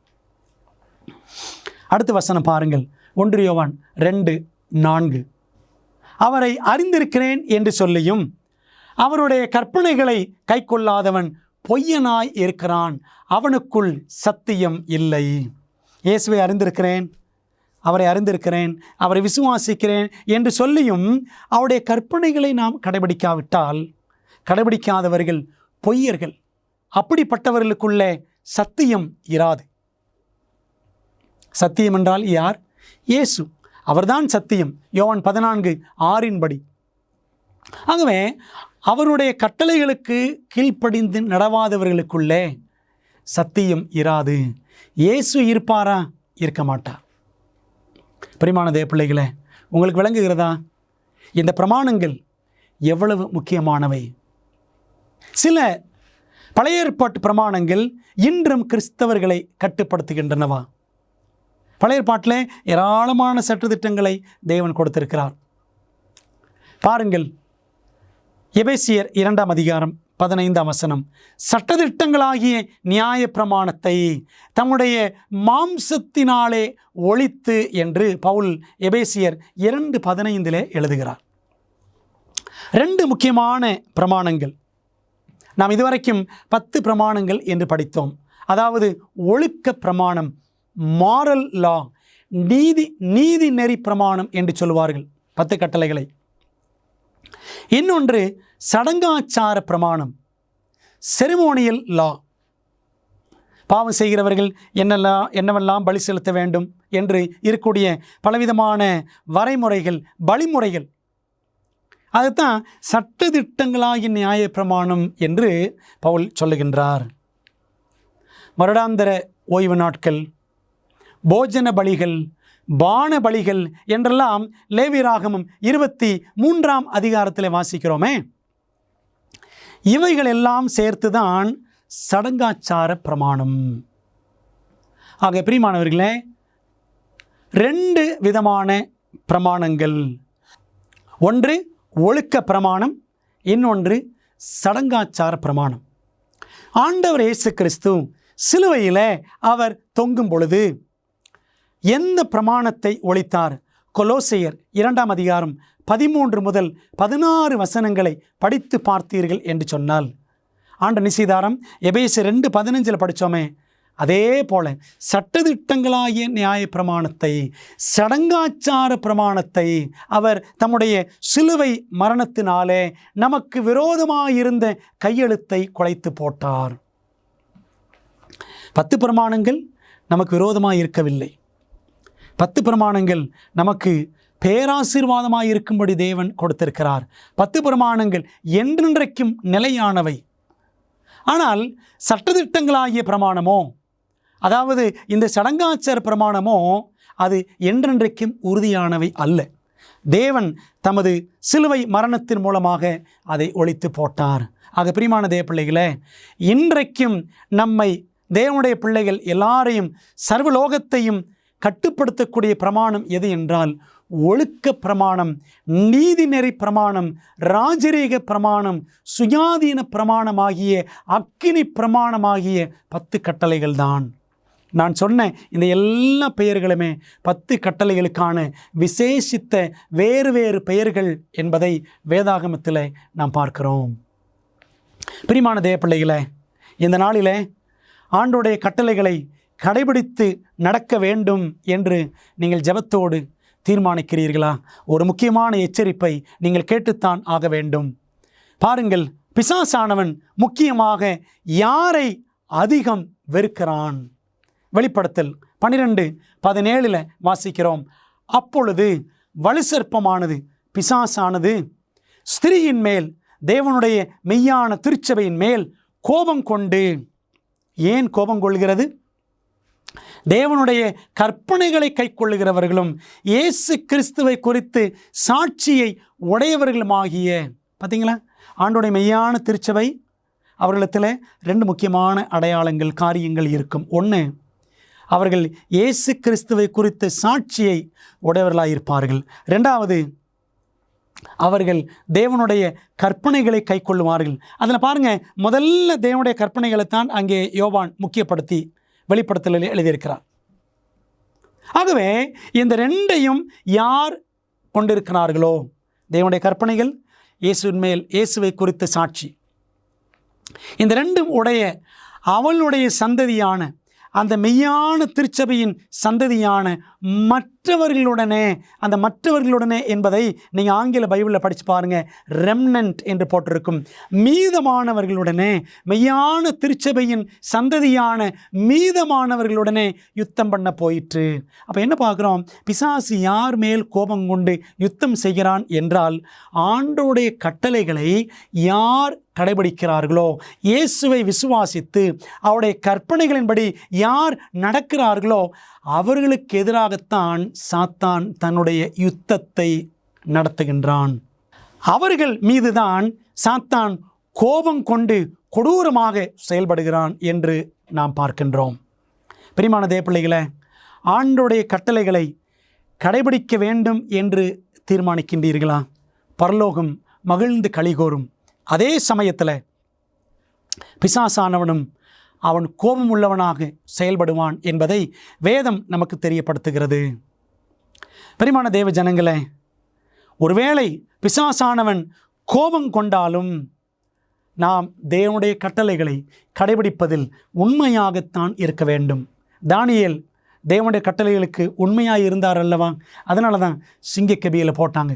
அடுத்த வசனம் பாருங்கள், 1 யோவான் 2:4. அவரை அறிந்திருக்கிறேன் என்று சொல்லியும் அவருடைய கற்பனைகளை கைக்கொள்ளாதவன் பொய்யனாய் இருக்கிறான், அவனுக்குள் சத்தியம் இல்லை. இயேசுவை அறிந்திருக்கிறேன், அவரை அறிந்திருக்கிறேன், அவரை விசுவாசிக்கிறேன் என்று சொல்லியும் அவருடைய கற்பனைகளை நாம் கடைபிடிக்காவிட்டால், கடைபிடிக்காதவர்கள் பொய்யர்கள், அப்படிப்பட்டவர்களுக்குள்ளே சத்தியம் இராது. சத்தியம் என்றால் யார்? இயேசு, அவர்தான் சத்தியம். யோவான் 14:6 ஆகவே அவருடைய கட்டளைகளுக்கு கீழ்ப்படிந்து நடவாதவர்களுக்குள்ளே சத்தியம் இராது. இயேசு இருப்பாரா? இருக்க மாட்டார். பிரியமான தேவப்பிள்ளைகளே, உங்களுக்கு விளங்குகிறதா இந்த பிரமாணங்கள் எவ்வளவு முக்கியமானவை? சில பழைய ஏற்பாட்டு பிரமாணங்கள் இன்றும் கிறிஸ்தவர்களை கட்டுப்படுத்துகின்றனவா? பழைய ஏற்பாட்டில் ஏராளமான சட்டதிட்டங்களை தேவன் கொடுத்திருக்கிறார். பாருங்கள், எபேசியர் 2ஆம் அதிகாரம் 15ஆம் வசனம், சட்டதிட்டங்களாகிய நியாய பிரமாணத்தை தம்முடைய மாம்சத்தினாலே ஒழித்து என்று பவுல் எபேசியர் 2:15 எழுதுகிறார். 2 முக்கியமான பிரமாணங்கள். நாம் இதுவரைக்கும் 10 பிரமாணங்கள் என்று படித்தோம். அதாவது ஒழுக்க பிரமாணம், மாரல் லா, நீதி நெறி பிரமாணம் என்று சொல்வார்கள் 10 கட்டளைகளை. இன்னொன்று சடங்காச்சார பிரமாணம், செரிமோனியல் லா. பாவம் செய்கிறவர்கள் என்னவெல்லாம் பலி செலுத்த வேண்டும் என்று இருக்கக்கூடிய பலவிதமான வரைமுறைகள், வழிமுறைகள், அதுதான் சட்டதிட்டங்களாகிய நியாய பிரமாணம் என்று பவுல் சொல்லுகின்றார். வருடாந்திர ஓய்வு நாட்கள், போஜன பலிகள், பான பலிகள் என்றெல்லாம் லேவியராகமம் 23ஆம் அதிகாரத்தில் வாசிக்கிறோமே. இவைகள் எல்லாம் சேர்த்துதான் சடங்காச்சார பிரமாணம். ஆக பிரியமானவர்களே, 2 விதமான பிரமாணங்கள். ஒன்று ஒழுக்க பிரமாணம், இன்னொன்று சடங்காச்சார பிரமாணம். ஆண்டவர் இயேசு கிறிஸ்து சிலுவையிலே அவர் தொங்கும் பொழுது எந்த பிரமாணத்தை ஒழித்தார்? கொலோசையர் 2ஆம் அதிகாரம் 13 முதல் 16 வசனங்களை படித்து பார்த்தீர்கள் என்று சொன்னால், ஆண்டு நிச்சயதாரம் எபேசியர் 2:15 படித்தோமே, அதே போல சட்டதிட்டங்களாகிய நியாய பிரமாணத்தை, சடங்காச்சார பிரமாணத்தை அவர் தம்முடைய சிலுவை மரணத்தினாலே நமக்கு விரோதமாயிருந்த கையெழுத்தை குலைத்து போட்டார். 10 பிரமாணங்கள் நமக்கு விரோதமாக இருக்கவில்லை. 10 பிரமாணங்கள் நமக்கு பேராசீர்வாதமாக இருக்கும்படி தேவன் கொடுத்திருக்கிறார். 10 பிரமாணங்கள் என்றென்றைக்கும் நிலையானவை. ஆனால் சட்டதிட்டங்களாகிய பிரமாணமோ, அதாவது இந்த சடங்காச்சார பிரமாணமோ, அது என்றென்றைக்கும் உறுதியானவை அல்ல. தேவன் தமது சிலுவை மரணத்தின் மூலமாக அதை ஒழித்து போட்டார். ஆக பிரியமான தேவ பிள்ளைகளே, இன்றைக்கும் நம்மை தேவனுடைய பிள்ளைகள் எல்லாரையும், சர்வலோகத்தையும் கட்டுப்படுத்தக்கூடிய பிரமாணம் எது என்றால் ஒழுக்க பிரமாணம், நீதிநெறி பிரமாணம், ராஜரீக பிரமாணம், சுயாதீன பிரமாணமாகிய அக்கினி பிரமாணமாகிய 10 கட்டளைகள் தான். நான் சொன்ன இந்த எல்லா பெயர்களுமே 10 கட்டளைகளுக்கான விசேஷித்த வேறு வேறு பெயர்கள் என்பதை வேதாகமத்தில் நாம் பார்க்கிறோம். பிரியமான தேவ பிள்ளைகளே, இந்த நாளிலே ஆண்டோடைய கட்டளைகளை கடைபிடித்து நடக்க வேண்டும் என்று நீங்கள் ஜெபத்தோடு தீர்மானிக்கிறீர்களா? ஒரு முக்கியமான எச்சரிப்பை நீங்கள் கேட்டுத்தான் ஆக வேண்டும். பாருங்கள், பிசாசானவன் முக்கியமாக யாரை அதிகம் வெறுக்கிறான்? வெளிப்படுத்தல் 12:17 வாசிக்கிறோம். அப்பொழுது வலுசற்பமானது, பிசாசானது, ஸ்திரீயின் மேல், தேவனுடைய மெய்யான திருச்சபையின் மேல் கோபம் கொண்டு. ஏன் கோபம் கொள்கிறது? தேவனுடைய கற்பனைகளை கைக்கொள்ளுகிறவர்களும் இயேசு கிறிஸ்துவை குறித்து சாட்சியை உடையவர்களுமாகிய, பார்த்தீங்களா, ஆண்டோடைய மெய்யான திருச்சபை அவர்களிடத்தில் 2 முக்கியமான அடையாளங்கள், காரியங்கள் இருக்கும். ஒன்று, அவர்கள் இயேசு கிறிஸ்துவை குறித்த சாட்சியை உடையவர்களாயிருப்பார்கள். 2வது, அவர்கள் தேவனுடைய கற்பனைகளை கைக்கொள்ளுவார்கள். அதில் பாருங்கள், முதல்ல தேவனுடைய கற்பனைகளைத்தான் அங்கே யோவான் முக்கியப்படுத்தி வெளிப்படுத்தலில் எழுதியிருக்கிறார். ஆகவே இந்த 2ஐயும் யார் கொண்டிருக்கிறார்களோ, தேவனுடைய கற்பனைகள், இயேசுவின் மேல் இயேசுவை குறித்த சாட்சி, இந்த 2ம் உடைய அவளுடைய சந்ததியான, அந்த மெய்யான திருச்சபையின் சந்ததியான மற்றவர்களுடனே, அந்த மற்றவர்களுடனே என்பதை நீங்கள் ஆங்கில பைபிளில் படித்து பாருங்கள், ரெம்னன்ட் என்று போட்டிருக்கும். மீதமானவர்களுடனே, மெய்யான திருச்சபையின் சந்ததியான மீதமானவர்களுடனே யுத்தம் பண்ண போயிற்று. அப்போ என்ன பார்க்குறோம்? பிசாசு யார் மேல் கோபம் கொண்டு யுத்தம் செய்கிறான் என்றால், ஆண்டோடைய கட்டளைகளை யார் கடைபிடிக்கிறார்களோ, இயேசுவை விசுவாசித்து அவருடைய கற்பனைகளின்படி யார் நடக்கிறார்களோ, அவர்களுக்கு எதிராகத்தான் சாத்தான் தன்னுடைய யுத்தத்தை நடத்துகின்றான். அவர்கள் மீதுதான் சாத்தான் கோபம் கொண்டு கொடூரமாக செயல்படுகிறான் என்று நாம் பார்க்கின்றோம். பிரியமான தேவப்பிள்ளைகளே, ஆண்டோடைய கட்டளைகளை கடைபிடிக்க வேண்டும் என்று தீர்மானிக்கின்றீர்களா? பரலோகம் மகிழ்ந்து களிகூரும். அதே சமயத்தில் பிசாசானவனும் அவன் கோபம் உள்ளவனாக செயல்படுவான் என்பதை வேதம் நமக்கு தெரியப்படுத்துகிறது. பிரியமான தேவ ஜனங்களே, ஒருவேளை பிசாசானவன் கோபம் கொண்டாலும் நாம் தேவனுடைய கட்டளைகளை கடைபிடிப்பதில் உண்மையாகத்தான் இருக்க வேண்டும். தானியேல் தேவனுடைய கட்டளைகளுக்கு உண்மையாக இருந்தார் அல்லவா? அதனால தான் சிங்கக்கபியில் போட்டாங்க.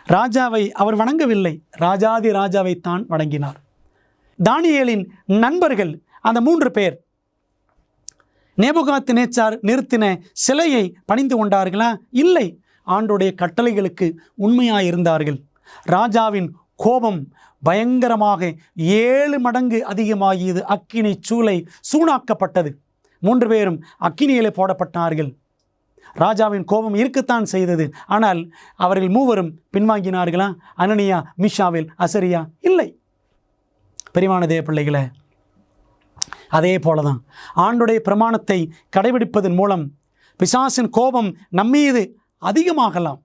ராஜாவை அவர் வணங்கவில்லை, ராஜாதி ராஜாவைத்தான் வணங்கினார். தானியேலின் நண்பர்கள் அந்த 3 பேர் நேபுகாத்நேச்சார் நிறுத்தின சிலையை பணிந்து கொண்டார்களா? இல்லை, ஆண்டோடைய கட்டளைகளுக்கு உண்மையாயிருந்தார்கள். ராஜாவின் கோபம் பயங்கரமாக 7 மடங்கு அதிகமாகியது. அக்கினி சூளை சூடாக்கப்பட்டது. 3 பேரும் அக்கினியிலே போடப்பட்டார்கள். ராஜாவின் கோபம் இருக்கத்தான் செய்தது. ஆனால் அவர்கள் 3வரும் பின்வாங்கினார்களா? அனனியா, மீஷாவேல், அசரியா? இல்லை. பிரியமான தேவ பிள்ளைகளே, அதே போலதான் ஆண்டுடைய பிரமாணத்தை கடைபிடிப்பதன் மூலம் பிசாசின் கோபம் நம்மீது அதிகமாகலாம்.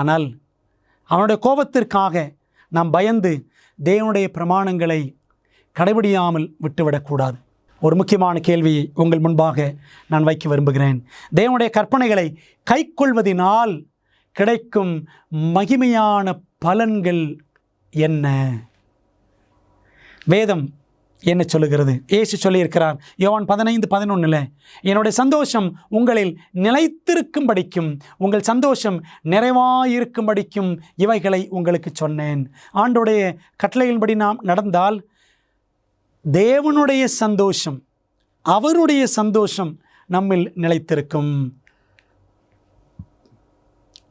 ஆனால் அவனுடைய கோபத்திற்காக நாம் பயந்து தேவனுடைய பிரமாணங்களை கடைபிடியாமல் விட்டுவிடக்கூடாது. ஒரு முக்கியமான கேள்வியை உங்கள் முன்பாக நான் வைக்க விரும்புகிறேன். தேவனுடைய கற்பனைகளை கைக்கொள்வதினால் கிடைக்கும் மகிமையான பலன்கள் என்ன? வேதம் என்ன சொல்லுகிறது? இயேசு சொல்லியிருக்கிறார் யோவான் 15:11, என்னுடைய சந்தோஷம் உங்களில் நிலைத்திருக்கும்படிக்கும், உங்கள் சந்தோஷம் நிறைவாயிருக்கும்படிக்கும் இவைகளை உங்களுக்கு சொன்னேன். ஆண்டோடைய கட்டளையின்படி நாம் நடந்தால் தேவனுடைய சந்தோஷம், அவருடைய சந்தோஷம் நம்மில் நிலைத்திருக்கும்.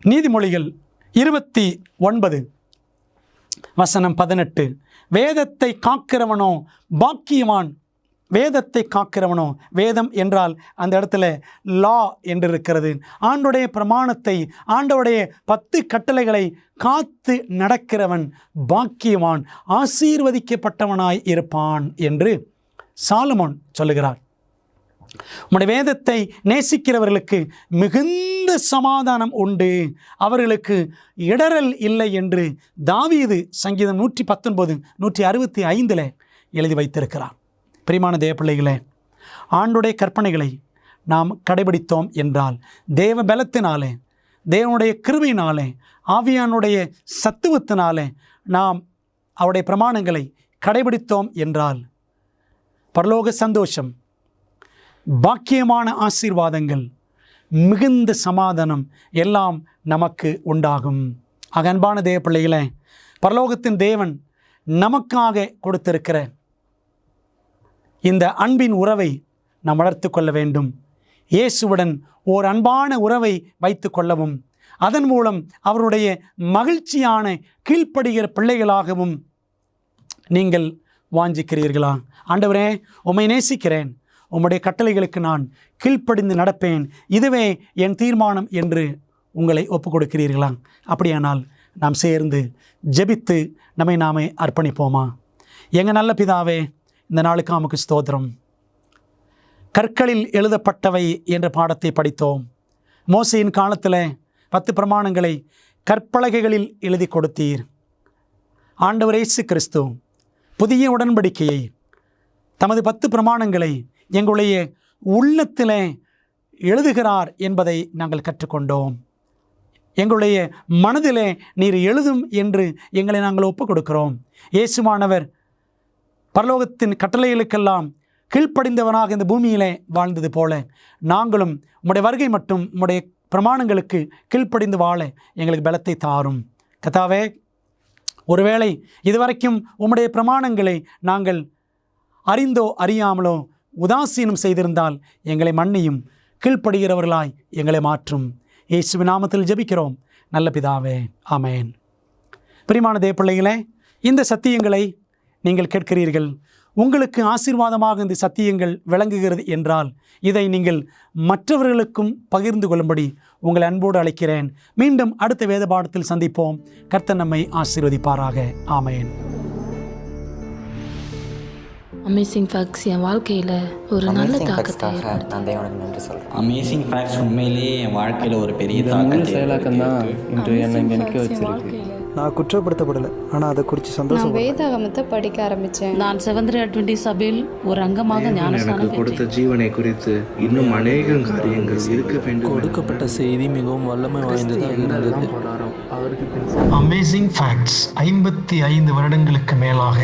நீதிமொழிகள் 29:18, வேதத்தை காக்கிறவனோ பாக்கியவான். வேதத்தை காக்கிறவனோ, வேதம் என்றால் அந்த இடத்துல லா என்று இருக்கிறது. ஆண்டோடைய பிரமாணத்தை, ஆண்டோடைய 10 கட்டளைகளை காத்து நடக்கிறவன் பாக்கியவான், ஆசீர்வதிக்கப்பட்டவனாய் இருப்பான் என்று சாலமோன் சொல்லுகிறார். உம்முடைய வேதத்தை நேசிக்கிறவர்களுக்கு மிகுந்த சமாதானம் உண்டு, அவர்களுக்கு இடரல் இல்லை என்று தாவீது சங்கீதம் 119, 165 எழுதி வைத்திருக்கிறார். பிரியமான தேவ பிள்ளைகளே, ஆண்டுடைய கற்பனைகளை நாம் கடைபிடித்தோம் என்றால், தேவ பலத்தினாலே, தேவனுடைய கிருபையினாலே, ஆவியானுடைய சத்துவத்தினாலே நாம் அவருடைய பிரமாணங்களை கடைபிடித்தோம் என்றால் பரலோக சந்தோஷம், பாக்கியமான ஆசீர்வாதங்கள், மிகுந்த சமாதானம் எல்லாம் நமக்கு உண்டாகும். அன்பான தேவ பிள்ளைகளே, பரலோகத்தின் தேவன் நமக்காக கொடுத்திருக்கிற இந்த அன்பின் உறவை நாம் வளர்த்து கொள்ள வேண்டும். இயேசுவுடன் ஓர் அன்பான உறவை வைத்து கொள்ளவும், அதன் மூலம் அவருடைய மகிழ்ச்சியான கீழ்ப்படுகிற பிள்ளைகளாகவும் நீங்கள் வாஞ்சிக்கிறீர்களா? ஆண்டவரே, உம்மை நேசிக்கிறேன், உம்முடைய கட்டளைகளுக்கு நான் கீழ்ப்படிந்து நடப்பேன், இதுவே என் தீர்மானம் என்று உங்களை ஒப்புக் கொடுக்கிறீர்களா? அப்படியானால் நாம் சேர்ந்து ஜெபித்து நம்மை நாமே அர்ப்பணிப்போமா? எங்கள் நல்ல பிதாவே, இந்த நாளுக்கு நமக்கு ஸ்தோத்திரம். கற்களில் எழுதப்பட்டவை என்ற பாடத்தை படித்தோம். மோசேயின் காலத்தில் 10 பிரமாணங்களை கற்பலகைகளில் எழுதி கொடுத்தீர். ஆண்டவர் இயேசு கிறிஸ்து புதிய உடன்படிக்கையை, தமது 10 பிரமாணங்களை எங்களுடைய உள்ளத்தில் எழுதுகிறார் என்பதை நாங்கள் கற்றுக்கொண்டோம். எங்களுடைய மனதிலே நீர் எழுதும் என்று எங்களை நாங்கள் ஒப்புக் கொடுக்கிறோம். இயேசுவானவர் பரலோகத்தின் கட்டளைகளுக்கெல்லாம் கீழ்ப்படிந்தவனாக இந்த பூமியிலே வாழ்ந்தது போல நாங்களும் உம்முடைய வருகை மற்றும் உம்முடைய பிரமாணங்களுக்கு கீழ்ப்படிந்து வாழ எங்களுக்கு பலத்தை தாரும். கர்த்தாவே, ஒருவேளை இதுவரைக்கும் உம்முடைய பிரமாணங்களை நாங்கள் அறிந்தோ அறியாமலோ உதாசீனம் செய்திருந்தால் எங்களை மன்னியும், கீழ்ப்படுகிறவர்களாய் எங்களை மாற்றும். இயேசுவின் நாமத்தில் ஜெபிக்கிறோம் நல்ல பிதாவே, ஆமென். பிரியமான தேவ பிள்ளைகளே, இந்த சத்தியங்களை நீங்கள் கேட்கிறீர்கள். உங்களுக்கு ஆசீர்வாதமாக இந்த சத்தியங்கள் விளங்குகிறது என்றால் இதை நீங்கள் மற்றவர்களுக்கும் பகிர்ந்து கொள்ளும்படி உங்களை அன்போடு அழைக்கிறேன். மீண்டும் அடுத்த வேத பாடத்தில் சந்திப்போம். கர்த்தர் நம்மை ஆசீர்வதிப்பாராக. ஆமென். அமேசிங் ஃபேக்ட்ஸ் என் வாழ்க்கையில் ஒரு நல்ல தாக்கத்தை அமேசிங் ஃபேக்ட்ஸ் உண்மையிலேயே என் வாழ்க்கையில் ஒரு பெரிய தாக்கத்தை செயலாக்கம் தான் இன்று என்னை இங்கே நிற்க வச்சிருக்கு. நான் குற்றப்படுத்தப்படலை, ஆனால் அதை குறித்து சந்தோஷம். வேதாகமத்தை படிக்க ஆரம்பித்தேன். நான் செவன்த் அட்வென்டிஸ்ட் சபையில் ஒரு அங்கமாக ஞானஸ்நானம் கொடுத்த ஜீவனை குறித்து இன்னும் அநேக காரியங்கள் இருக்க வேண்டும். கொடுக்கப்பட்ட செய்தி மிகவும் வல்லமை வாய்ந்ததாக இருந்தது. அமேசிங் ஃபேக்ட்ஸ் 55 வருடங்களுக்கு மேலாக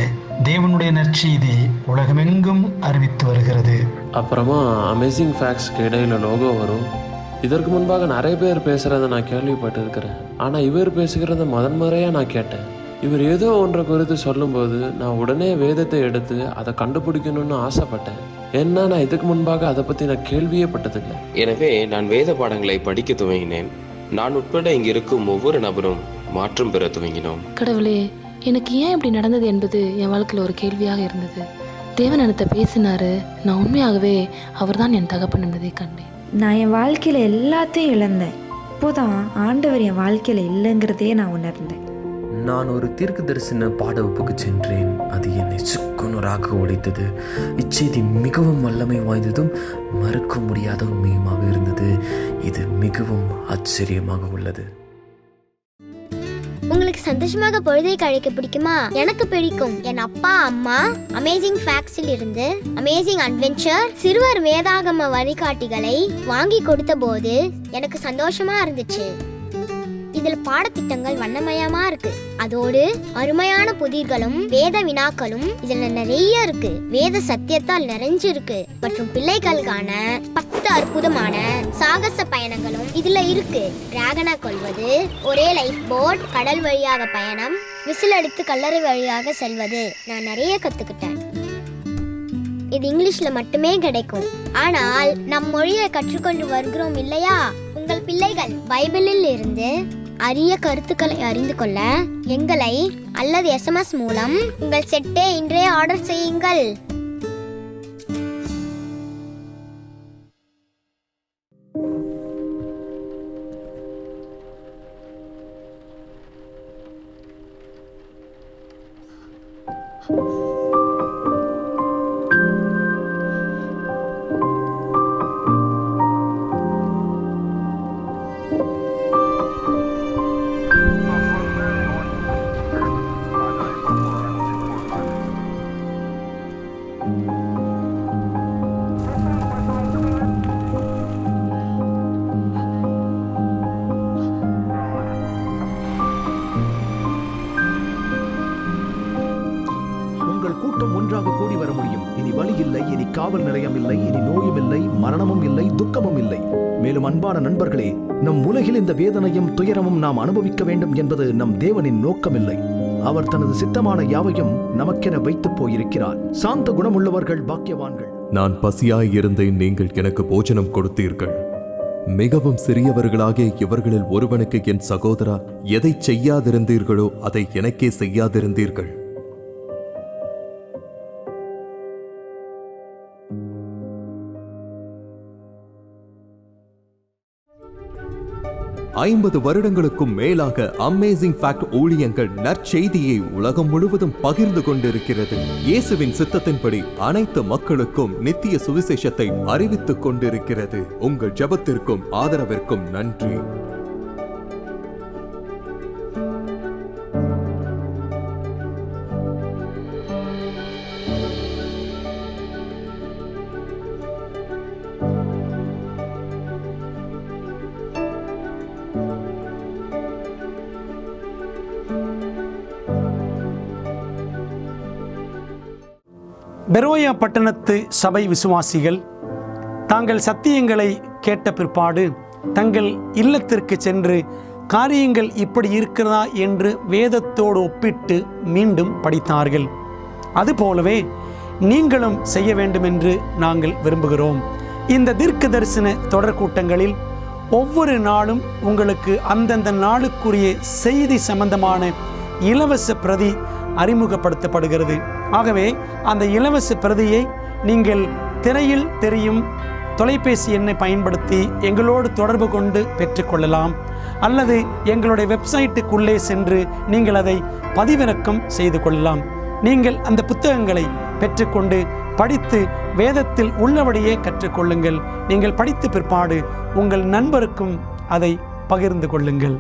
தேவனுடைய நற்செய்தியை உலகமெங்கும் அறிவித்து வருகிறது. அப்புறமா அமேசிங் ஃபேக்ட்ஸ்க்கு இடையில லோகோ வரும். இதற்கு முன்பாக நிறைய பேர் பேசுகிறத நான் கேள்விப்பட்டிருக்கிறேன். ஆனால் இவர் பேசுகிறத முதன்முறையாக நான் கேட்டேன். இவர் ஏதோ ஒன்றை குறித்து சொல்லும்போது நான் உடனே வேதத்தை எடுத்து அதை கண்டுபிடிக்கணும்னு ஆசைப்பட்டேன். ஏன்னா நான் இதுக்கு முன்பாக அதை பற்றி நான் கேள்வியே பட்டதில்லை. எனவே நான் வேத பாடங்களை படிக்க துவங்கினேன். நான் உட்பட இங்கு இருக்கும் ஒவ்வொரு நபரும் மாற்றம் பெற துவங்கினோம். கடவுளே, எனக்கு ஏன் இப்படி நடந்தது என்பது என் வாழ்க்கையில் ஒரு கேள்வியாக இருந்தது. தேவன் என்னத்தை பேசினாரு. நான் உண்மையாகவே அவர் தான் என் தகப்பன் என்பதை கண்டேன். நான் என் வாழ்க்கையில் எல்லாத்தையும் இழந்தேன். இப்போதான் ஆண்டவர் என் வாழ்க்கையில் இல்லைங்கிறதே நான் உணர்ந்தேன். நான் ஒரு தீர்க்க தரிசன பாட வகுப்புக்கு சென்றேன். அது என்னை சுக்குநூறாக உடைத்தது. இச்செய்தி மிகவும் வல்லமை வாய்ந்ததும் மறக்க முடியாத உண்மையுமாக இருந்தது. இது மிகவும் ஆச்சரியமாக உள்ளது. உங்களுக்கு சந்தோஷமாக பொழுதை கழிக்க பிடிக்குமா? எனக்கு பிடிக்கும். என் அப்பா அம்மா அமேசிங் ஃபேக்ட்ஸில் இருந்து அமேசிங் அட்வென்ச்சர் சிறுவர் வேதாகம வழிகாட்டிகளை வாங்கி கொடுத்த போது எனக்கு சந்தோஷமா இருந்துச்சு. இதுல பாடத்திட்டங்கள் வண்ணமயமா இருக்கு. அதோடு அருமையான புதிர்களும் வேத வினாக்களும் இதுல நிறைய இருக்கு. வேத சத்தியத்தால் நிறைஞ்சிருக்கு. மற்றும் பிள்ளைகளுக்கான 10 அற்புதமான சாகச பயணங்களும் இதுல இருக்கு. டிராகனை கொல்வது, ஒரே லைஃப் போட், கடல் வழியாக பயணம், விசில் அடித்து கல்லறை வழியாக செல்வது, நான் நிறைய கத்துக்கிட்டேன். இது இங்கிலீஷ்ல மட்டுமே கிடைக்கும். ஆனால் நம் மொழியை கற்றுக்கொண்டு வருகிறோம் இல்லையா? உங்கள் பிள்ளைகள் பைபிளில் இருந்து அரிய கருத்துக்களை அறிந்து கொள்ள எங்களை அல்லது SMS மூலம் உங்கள் செட்டை இன்றே ஆர்டர் செய்யுங்கள். ஒன்றாக கூடி வர முடியும். இனி வலி இல்லை, இனி காவல் நிலையம் இல்லை, இனி நோயும் இல்லை, மரணமும் இல்லை, துக்கமும் இல்லை. மேலும் அன்பான நண்பர்களே, நம் உலகில் இந்த வேதனையும் துயரமும் நாம் அனுபவிக்க வேண்டும் என்பது நம் தேவனின் நோக்கமில்லை. அவர் தனது சித்தமான யாவையும் நமக்கென வைத்து போயிருக்கிறார். சாந்த குணமுள்ளவர்கள் பாக்கியவான்கள். நான் பசியாயிருந்தேன், நீங்கள் எனக்கு போஜனம் கொடுத்தீர்கள். மிகவும் சிறியவர்களாகிய இவர்களில் ஒருவனுக்கு என் சகோதரா எதை செய்யாதிருந்தீர்களோ அதை எனக்கே செய்யாதிருந்தீர்கள். ஐம்பது வருடங்களுக்கும் மேலாக அமேசிங் ஃபேக்ட் ஊழியங்கள் நற்செய்தியை உலகம் முழுவதும் பகிர்ந்து கொண்டிருக்கிறது. இயேசுவின் சித்தத்தின்படி அனைத்து மக்களுக்கும் நித்திய சுவிசேஷத்தை அறிவித்துக் கொண்டிருக்கிறது. உங்கள் ஜெபத்திற்கும் ஆதரவிற்கும் நன்றி. பெரோயா பட்டணத்து சபை விசுவாசிகள் தாங்கள் சத்தியங்களை கேட்ட பிற்பாடு தங்கள் இல்லத்திற்கு சென்று காரியங்கள் இப்படி இருக்கிறதா என்று வேதத்தோடு ஒப்பிட்டு மீண்டும் படித்தார்கள். அதுபோலவே நீங்களும் செய்ய வேண்டும் என்று நாங்கள் விரும்புகிறோம். இந்த தீர்க்க தரிசன தொடர் கூட்டங்களில் ஒவ்வொரு நாளும் உங்களுக்கு அந்தந்த நாளுக்குரிய செய்தி சம்பந்தமான இலவச பிரதி அறிமுகப்படுத்தப்படுகிறது. ஆகவே அந்த இலவச பிரதியை நீங்கள் திரையில் தெரியும் தொலைபேசி எண்ணை பயன்படுத்தி எங்களோடு தொடர்பு கொண்டு பெற்றுக்கொள்ளலாம். அல்லது எங்களுடைய வெப்சைட்டுக்குள்ளே சென்று நீங்கள் அதை பதிவிறக்கம் செய்து கொள்ளலாம். நீங்கள் அந்த புத்தகங்களை பெற்றுக்கொண்டு படித்து வேதத்தில் உள்ளபடியே கற்றுக்கொள்ளுங்கள். நீங்கள் படித்த பிற்பாடு உங்கள் நண்பருக்கும் அதை பகிர்ந்து கொள்ளுங்கள்.